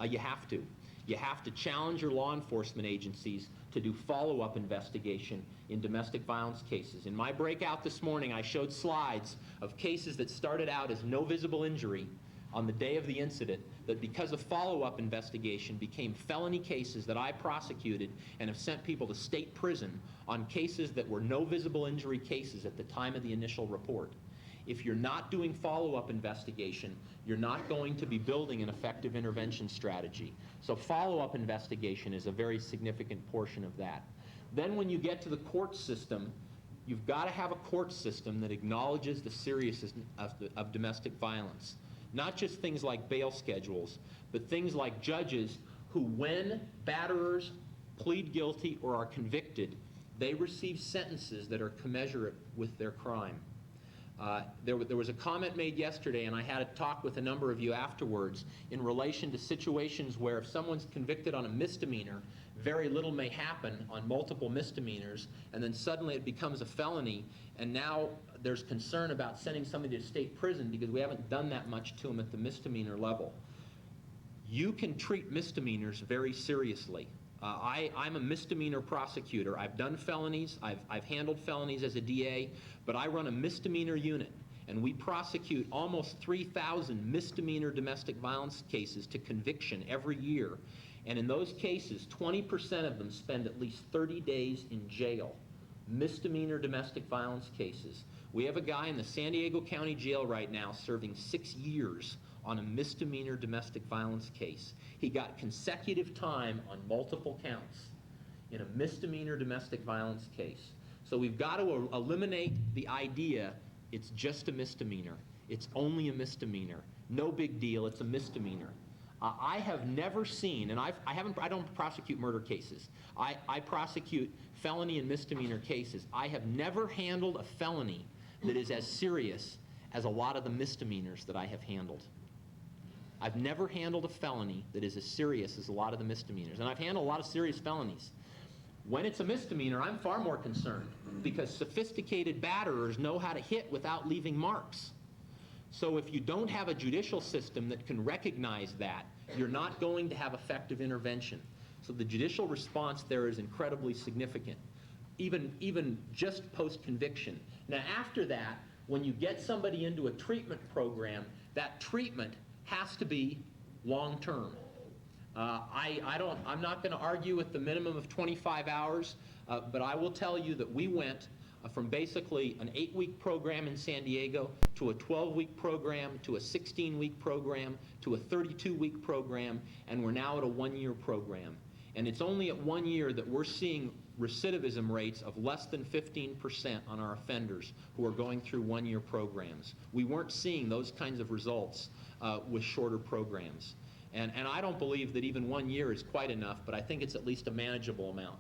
You have to. You have to challenge your law enforcement agencies to do follow-up investigation in domestic violence cases. In my breakout this morning, I showed slides of cases that started out as no visible injury on the day of the incident, that because of follow-up investigation became felony cases that I prosecuted and have sent people to state prison on cases that were no visible injury cases at the time of the initial report. If you're not doing follow-up investigation, you're not going to be building an effective intervention strategy. So follow-up investigation is a very significant portion of that. Then when you get to the court system, you've got to have a court system that acknowledges the seriousness of domestic violence. Not just things like bail schedules, but things like judges who, when batterers plead guilty or are convicted, they receive sentences that are commensurate with their crime. There was a comment made yesterday, and I had a talk with a number of you afterwards in relation to situations where if someone's convicted on a misdemeanor, very little may happen on multiple misdemeanors, and then suddenly it becomes a felony, and now there's concern about sending somebody to state prison because we haven't done that much to them at the misdemeanor level. You can treat misdemeanors very seriously. I'm a misdemeanor prosecutor. I've done felonies. I've handled felonies as a DA, but I run a misdemeanor unit, and we prosecute almost 3,000 misdemeanor domestic violence cases to conviction every year. And in those cases, 20% of them spend at least 30 days in jail. Misdemeanor domestic violence cases. We have a guy in the San Diego County Jail right now serving 6 years on a misdemeanor domestic violence case. He got consecutive time on multiple counts in a misdemeanor domestic violence case. So we've got to eliminate the idea it's just a misdemeanor. It's only a misdemeanor. No big deal, it's a misdemeanor. I have never seen, and I don't prosecute murder cases. I prosecute felony and misdemeanor cases. I have never handled a felony that is as serious as a lot of the misdemeanors that I have handled. I've never handled a felony that is as serious as a lot of the misdemeanors. And I've handled a lot of serious felonies. When it's a misdemeanor, I'm far more concerned because sophisticated batterers know how to hit without leaving marks. So if you don't have a judicial system that can recognize that, you're not going to have effective intervention. So the judicial response there is incredibly significant, even just post-conviction. Now after that, when you get somebody into a treatment program, that treatment has to be long-term. I'm not going to argue with the minimum of 25 hours, but I will tell you that we went from basically an 8-week program in San Diego to a 12-week program to a 16-week program to a 32-week program, and we're now at a 1-year program. And it's only at 1 year that we're seeing recidivism rates of less than 15% on our offenders who are going through 1-year programs. We weren't seeing those kinds of results with shorter programs. And I don't believe that even 1 year is quite enough, but I think it's at least a manageable amount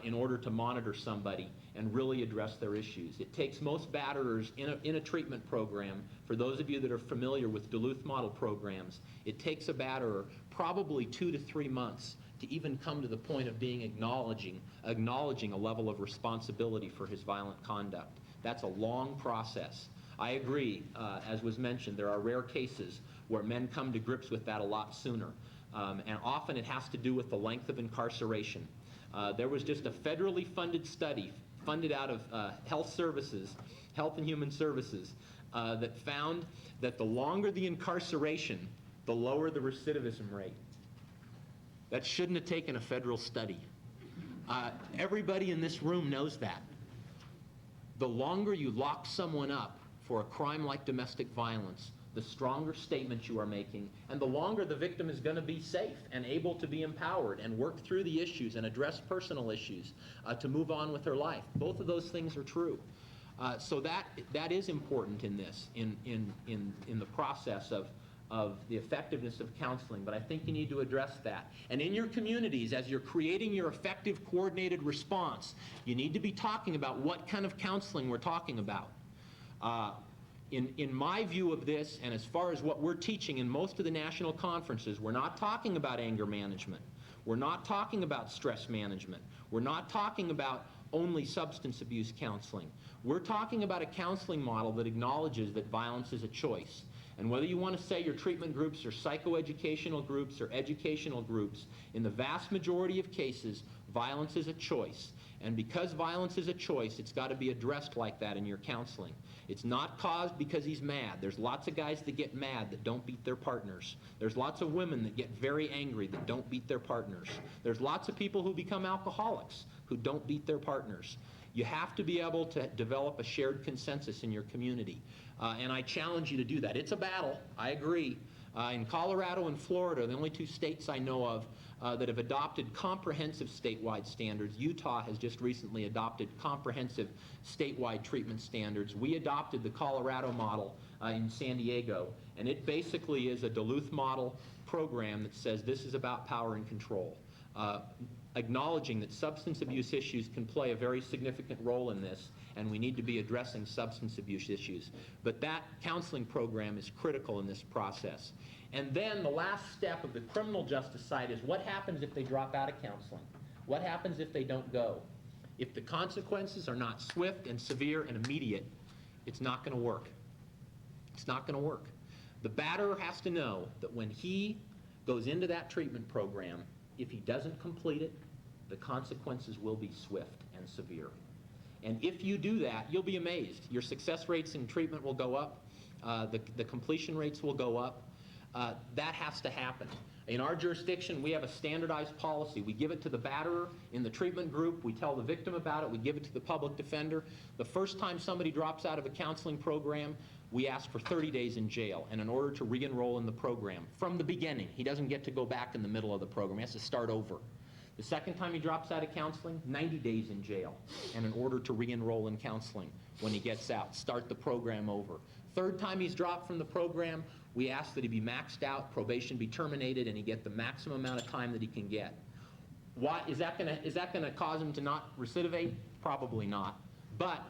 in order to monitor somebody and really address their issues. It takes most batterers in a treatment program, for those of you that are familiar with Duluth model programs, it takes a batterer probably 2 to 3 months to even come to the point of being acknowledging a level of responsibility for his violent conduct. That's a long process. I agree, as was mentioned, there are rare cases where men come to grips with that a lot sooner. And often it has to do with the length of incarceration. There was just a federally funded study, funded out of Health and Human Services, that found that the longer the incarceration, the lower the recidivism rate. That shouldn't have taken a federal study. Everybody in this room knows that. The longer you lock someone up for a crime like domestic violence, the stronger statement you are making, and the longer the victim is going to be safe and able to be empowered and work through the issues and address personal issues to move on with their life. Both of those things are true. So that is important in this, in the process of the effectiveness of counseling, but I think you need to address that. And in your communities, as you're creating your effective coordinated response, you need to be talking about what kind of counseling we're talking about. In my view of this, and as far as what we're teaching in most of the national conferences, we're not talking about anger management. We're not talking about stress management. We're not talking about only substance abuse counseling. We're talking about a counseling model that acknowledges that violence is a choice. And whether you want to say your treatment groups are psychoeducational groups or educational groups, in the vast majority of cases, violence is a choice. And because violence is a choice, it's got to be addressed like that in your counseling. It's not caused because he's mad. There's lots of guys that get mad that don't beat their partners. There's lots of women that get very angry that don't beat their partners. There's lots of people who become alcoholics who don't beat their partners. You have to be able to develop a shared consensus in your community. And I challenge you to do that. It's a battle, I agree. In Colorado and Florida, the only 2 states I know of that have adopted comprehensive statewide standards. Utah has just recently adopted comprehensive statewide treatment standards. We adopted the Colorado model in San Diego, and it basically is a Duluth model program that says this is about power and control. Acknowledging that substance abuse issues can play a very significant role in this, and we need to be addressing substance abuse issues. But that counseling program is critical in this process. And then the last step of the criminal justice side is what happens if they drop out of counseling? What happens if they don't go? If the consequences are not swift and severe and immediate, it's not going to work. It's not going to work. The batterer has to know that when he goes into that treatment program, if he doesn't complete it, the consequences will be swift and severe. And if you do that, you'll be amazed. Your success rates in treatment will go up. The completion rates will go up. That has to happen. In our jurisdiction, we have a standardized policy. We give it to the batterer in the treatment group. We tell the victim about it. We give it to the public defender. The first time somebody drops out of a counseling program, we ask for 30 days in jail, and in order to re-enroll in the program from the beginning. He doesn't get to go back in the middle of the program. He has to start over. The second time he drops out of counseling, 90 days in jail, and in order to re-enroll in counseling when he gets out, start the program over. Third time he's dropped from the program, we ask that he be maxed out, probation be terminated, and he get the maximum amount of time that he can get. Why is that gonna cause him to not recidivate? Probably not. But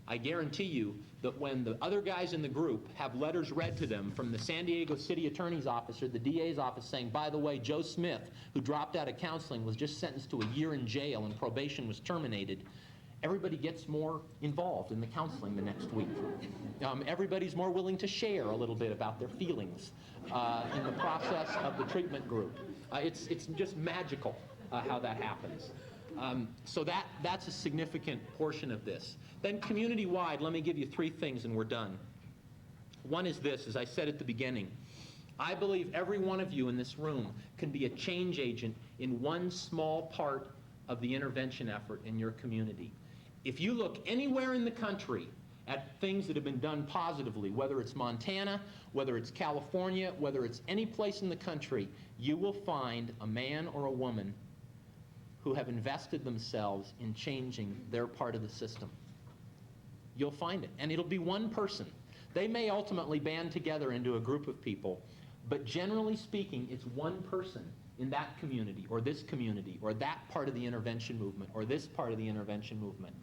I guarantee you that when the other guys in the group have letters read to them from the San Diego City Attorney's Office or the DA's office saying, by the way, Joe Smith, who dropped out of counseling, was just sentenced to a year in jail and probation was terminated, everybody gets more involved in the counseling the next week. Everybody's more willing to share a little bit about their feelings in the process of the treatment group. It's just magical how that happens. So that's a significant portion of this. Then community-wide, let me give you 3 things and we're done. One is this, as I said at the beginning, I believe every one of you in this room can be a change agent in one small part of the intervention effort in your community. If you look anywhere in the country at things that have been done positively, whether it's Montana, whether it's California, whether it's any place in the country, you will find a man or a woman who have invested themselves in changing their part of the system. You'll find it, and it'll be one person. They may ultimately band together into a group of people, but generally speaking, it's one person in that community, or this community, or that part of the intervention movement, or this part of the intervention movement.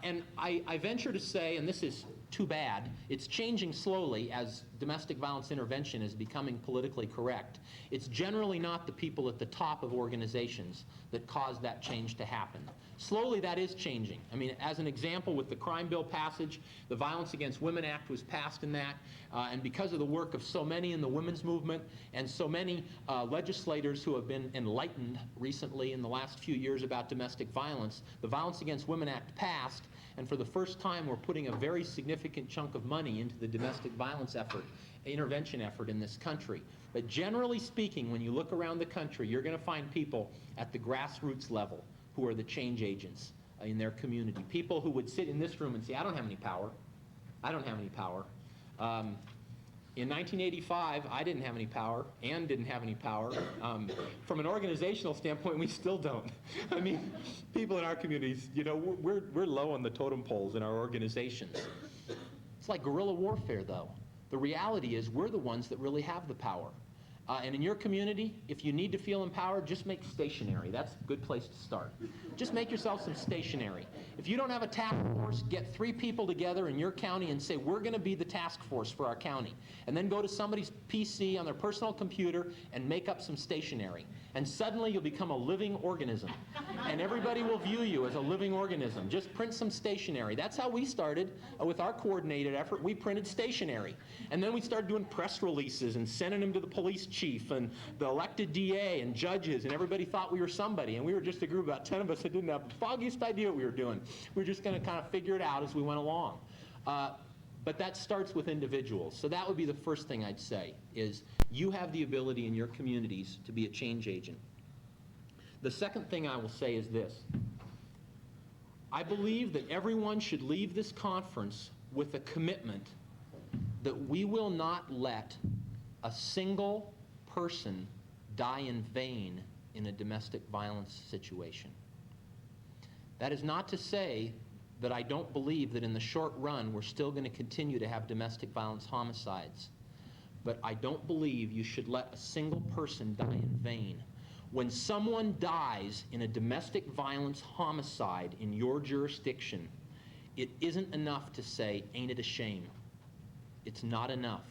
And I venture to say, and this is too bad, it's changing slowly as domestic violence intervention is becoming politically correct. It's generally not the people at the top of organizations that cause that change to happen. Slowly that is changing. I mean, as an example, with the crime bill passage, the Violence Against Women Act was passed in that, and because of the work of so many in the women's movement and so many legislators who have been enlightened recently in the last few years about domestic violence, the Violence Against Women Act passed, and for the first time we're putting a very significant chunk of money into the domestic violence effort, intervention effort in this country. But generally speaking, when you look around the country, you're going to find people at the grassroots level who are the change agents in their community. People who would sit in this room and say, I don't have any power. I don't have any power. In 1985, I didn't have any power. Ann didn't have any power. From an organizational standpoint, we still don't. I mean, people in our communities, you know, we're low on the totem poles in our organizations. It's like guerrilla warfare, though. The reality is we're the ones that really have the power. And in your community, if you need to feel empowered, just make stationery. That's a good place to start. Just make yourself some stationery. If you don't have a task force, get 3 people together in your county and say, we're going to be the task force for our county. And then go to somebody's PC on their personal computer and make up some stationery. And suddenly you'll become a living organism. And everybody will view you as a living organism. Just print some stationery. That's how we started with our coordinated effort. We printed stationery. And then we started doing press releases and sending them to the police chief and the elected DA and judges, and everybody thought we were somebody, and we were just a group of about 10 of us that didn't have the foggiest idea what we were doing. We were just going to kind of figure it out as we went along. But that starts with individuals. So that would be the first thing I'd say, is you have the ability in your communities to be a change agent. The second thing I will say is this. I believe that everyone should leave this conference with a commitment that we will not let a single person die in vain in a domestic violence situation. That is not to say that I don't believe that in the short run we're still going to continue to have domestic violence homicides. But I don't believe you should let a single person die in vain. When someone dies in a domestic violence homicide in your jurisdiction, it isn't enough to say, ain't it a shame? It's not enough.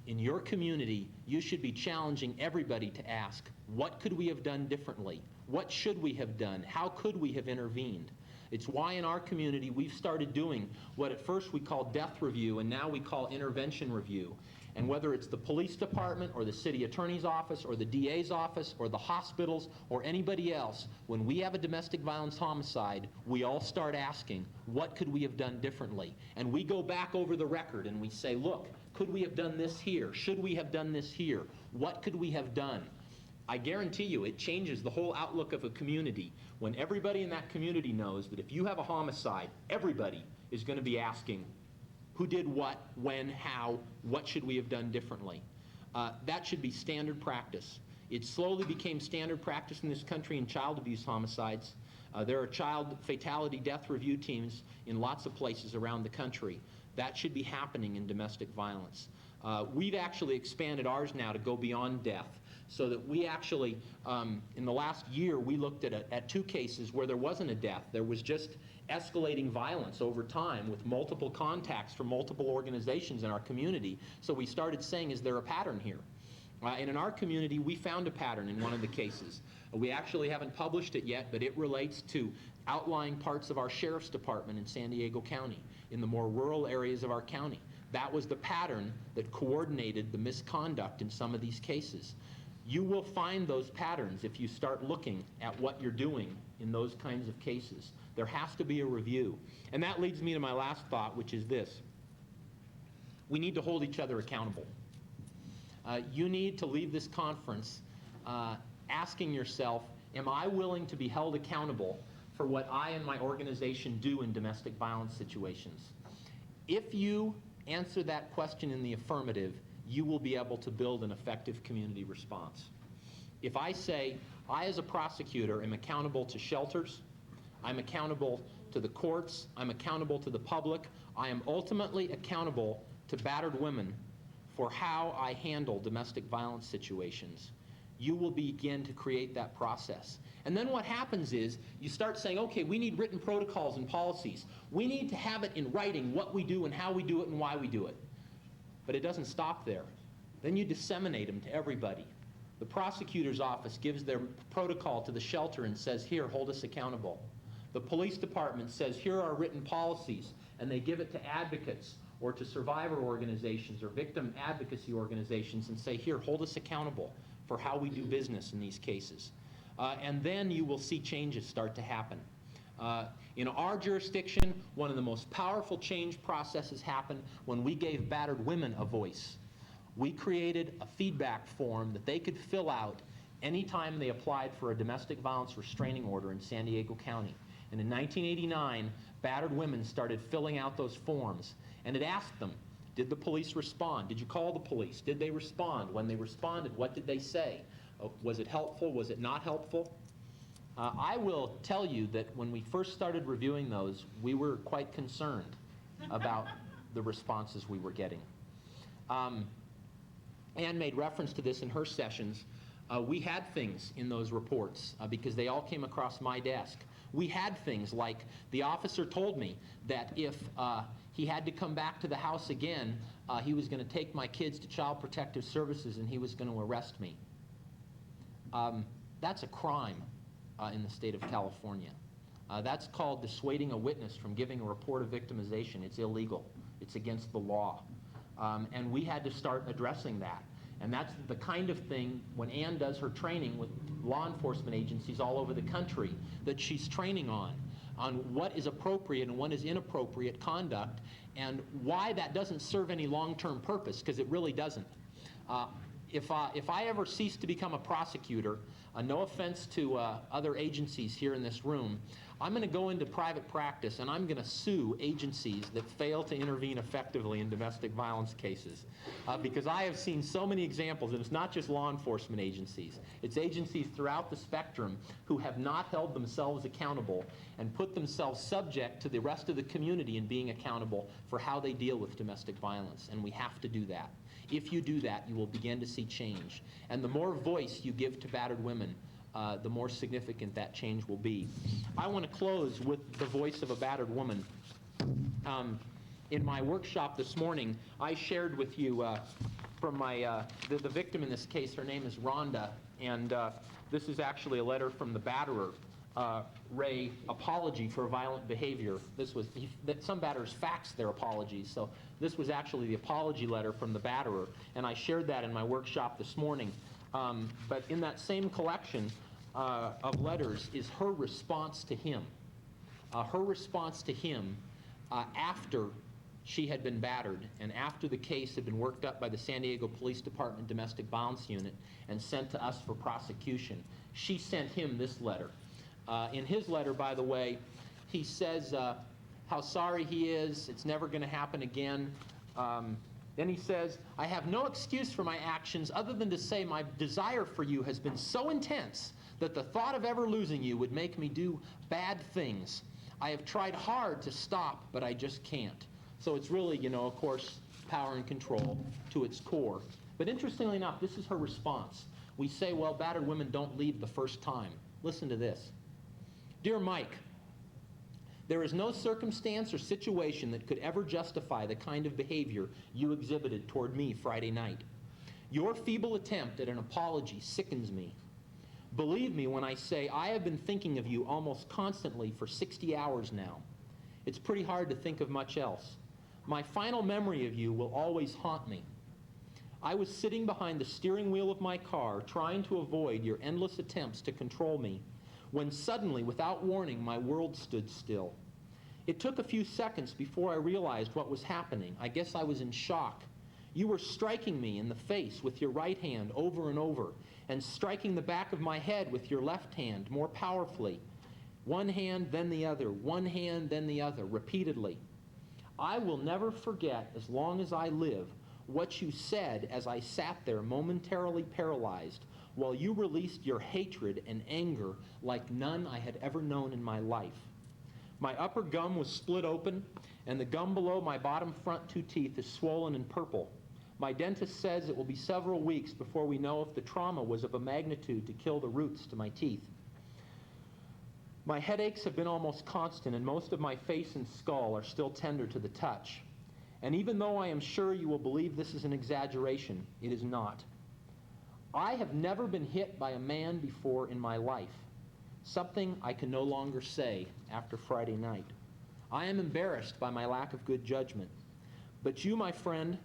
In your community, you should be challenging everybody to ask, what could we have done differently? What should we have done? How could we have intervened? It's why in our community we've started doing what at first we called death review and now we call intervention review. And whether it's the police department or the city attorney's office or the DA's office or the hospitals or anybody else, when we have a domestic violence homicide, we all start asking, what could we have done differently? And we go back over the record and we say, look, could we have done this here? Should we have done this here? What could we have done? I guarantee you it changes the whole outlook of a community when everybody in that community knows that if you have a homicide, everybody is going to be asking who did what, when, how, what should we have done differently. That should be standard practice. It slowly became standard practice in this country in child abuse homicides. There are child fatality death review teams in lots of places around the country. That should be happening in domestic violence. We've actually expanded ours now to go beyond death, so that we actually, in the last year, we looked at 2 cases where there wasn't a death. There was just escalating violence over time with multiple contacts from multiple organizations in our community. So we started saying, is there a pattern here? And in our community, we found a pattern in one of the cases. We actually haven't published it yet, but it relates to outlying parts of our sheriff's department in San Diego County, in the more rural areas of our county. That was the pattern that coordinated the misconduct in some of these cases. You will find those patterns if you start looking at what you're doing in those kinds of cases. There has to be a review. And that leads me to my last thought, which is this. We need to hold each other accountable. You need to leave this conference asking yourself, am I willing to be held accountable for what I and my organization do in domestic violence situations? If you answer that question in the affirmative, you will be able to build an effective community response. If I say, I as a prosecutor am accountable to shelters, I'm accountable to the courts, I'm accountable to the public, I am ultimately accountable to battered women for how I handle domestic violence situations, you will begin to create that process. And then what happens is you start saying, okay, we need written protocols and policies. We need to have it in writing what we do and how we do it and why we do it. But it doesn't stop there. Then you disseminate them to everybody. The prosecutor's office gives their protocol to the shelter and says, here, hold us accountable. The police department says, here are written policies, and they give it to advocates or to survivor organizations or victim advocacy organizations and say, here, hold us accountable for how we do business in these cases. And then you will see changes start to happen. In our jurisdiction, one of the most powerful change processes happened when we gave battered women a voice. We created a feedback form that they could fill out anytime they applied for a domestic violence restraining order in San Diego County. And in 1989, battered women started filling out those forms. And it asked them, did the police respond? Did you call the police? Did they respond? When they responded, what did they say? Was it helpful? Was it not helpful? I will tell you that when we first started reviewing those, we were quite concerned about the responses we were getting. Ann made reference to this in her sessions. We had things in those reports because they all came across my desk. We had things like the officer told me that if he had to come back to the house again, he was going to take my kids to Child Protective Services and he was going to arrest me. That's a crime in the state of California. That's called dissuading a witness from giving a report of victimization. It's illegal. It's against the law. And we had to start addressing that. And that's the kind of thing, when Ann does her training with law enforcement agencies all over the country, that she's training on what is appropriate and what is inappropriate conduct, and why that doesn't serve any long-term purpose, because it really doesn't. If I ever cease to become a prosecutor, no offense to other agencies here in this room, I'm going to go into private practice and I'm going to sue agencies that fail to intervene effectively in domestic violence cases. Because I have seen so many examples, and it's not just law enforcement agencies, it's agencies throughout the spectrum who have not held themselves accountable and put themselves subject to the rest of the community in being accountable for how they deal with domestic violence, and we have to do that. If you do that, you will begin to see change. And the more voice you give to battered women, the more significant that change will be. I want to close with the voice of a battered woman. In my workshop this morning, I shared with you from my the victim in this case. Her name is Rhonda, and this is actually a letter from the batterer. Ray, apology for violent behavior. This was some batterers fax their apologies, so this was actually the apology letter from the batterer, and I shared that in my workshop this morning. But in that same collection of letters is her response to him. Her response to him after she had been battered, and after the case had been worked up by the San Diego Police Department Domestic Violence Unit and sent to us for prosecution, she sent him this letter. In his letter, by the way, he says how sorry he is, it's never going to happen again. Then he says, I have no excuse for my actions other than to say my desire for you has been so intense that the thought of ever losing you would make me do bad things. I have tried hard to stop, but I just can't. So it's really, you know, of course, power and control to its core. But interestingly enough, this is her response. We say, well, battered women don't leave the first time. Listen to this. Dear Mike, there is no circumstance or situation that could ever justify the kind of behavior you exhibited toward me Friday night. Your feeble attempt at an apology sickens me. Believe me when I say I have been thinking of you almost constantly for 60 hours now. It's pretty hard to think of much else. My final memory of you will always haunt me. I was sitting behind the steering wheel of my car trying to avoid your endless attempts to control me, when suddenly, without warning, my world stood still. It took a few seconds before I realized what was happening. I guess I was in shock. You were striking me in the face with your right hand over and over, and striking the back of my head with your left hand more powerfully. One hand, then the other, one hand, then the other, repeatedly. I will never forget, as long as I live, what you said as I sat there momentarily paralyzed, while you released your hatred and anger like none I had ever known in my life. My upper gum was split open, and the gum below my bottom front 2 teeth is swollen and purple. My dentist says it will be several weeks before we know if the trauma was of a magnitude to kill the roots to my teeth. My headaches have been almost constant, and most of my face and skull are still tender to the touch. And even though I am sure you will believe this is an exaggeration, it is not. I have never been hit by a man before in my life, something I can no longer say after Friday night. I am embarrassed by my lack of good judgment. But you, my friend,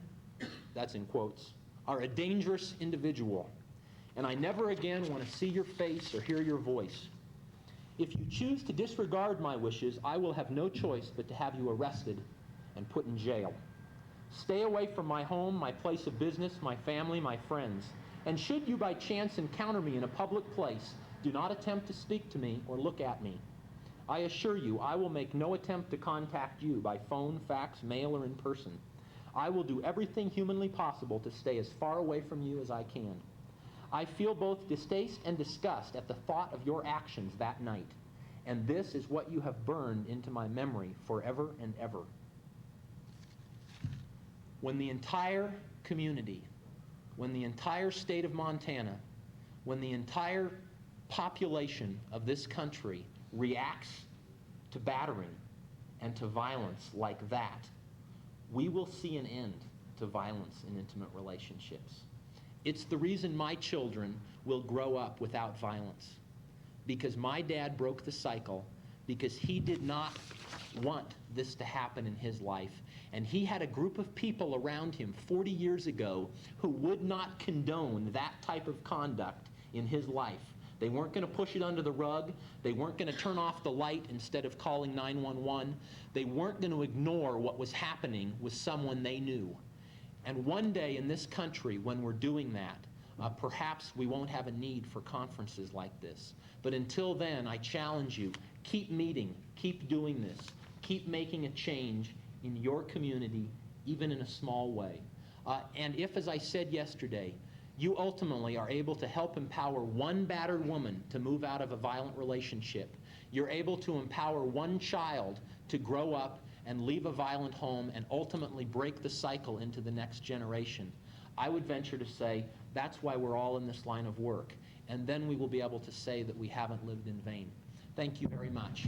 that's in quotes, are a dangerous individual, and I never again want to see your face or hear your voice. If you choose to disregard my wishes, I will have no choice but to have you arrested and put in jail. Stay away from my home, my place of business, my family, my friends. And should you by chance encounter me in a public place, do not attempt to speak to me or look at me. I assure you, I will make no attempt to contact you by phone, fax, mail, or in person. I will do everything humanly possible to stay as far away from you as I can. I feel both distaste and disgust at the thought of your actions that night, and this is what you have burned into my memory forever and ever. When the entire community, when the entire state of Montana, when the entire population of this country reacts to battering and to violence like that, we will see an end to violence in intimate relationships. It's the reason my children will grow up without violence, because my dad broke the cycle, because he did not want this to happen in his life. And he had a group of people around him 40 years ago who would not condone that type of conduct in his life. They weren't going to push it under the rug. They weren't going to turn off the light instead of calling 911. They weren't going to ignore what was happening with someone they knew. And one day in this country, when we're doing that, perhaps we won't have a need for conferences like this. But until then, I challenge you, keep meeting, keep doing this, keep making a change in your community, even in a small way. And if, as I said yesterday, you ultimately are able to help empower one battered woman to move out of a violent relationship, you're able to empower one child to grow up and leave a violent home and ultimately break the cycle into the next generation, I would venture to say that's why we're all in this line of work. And then we will be able to say that we haven't lived in vain. Thank you very much.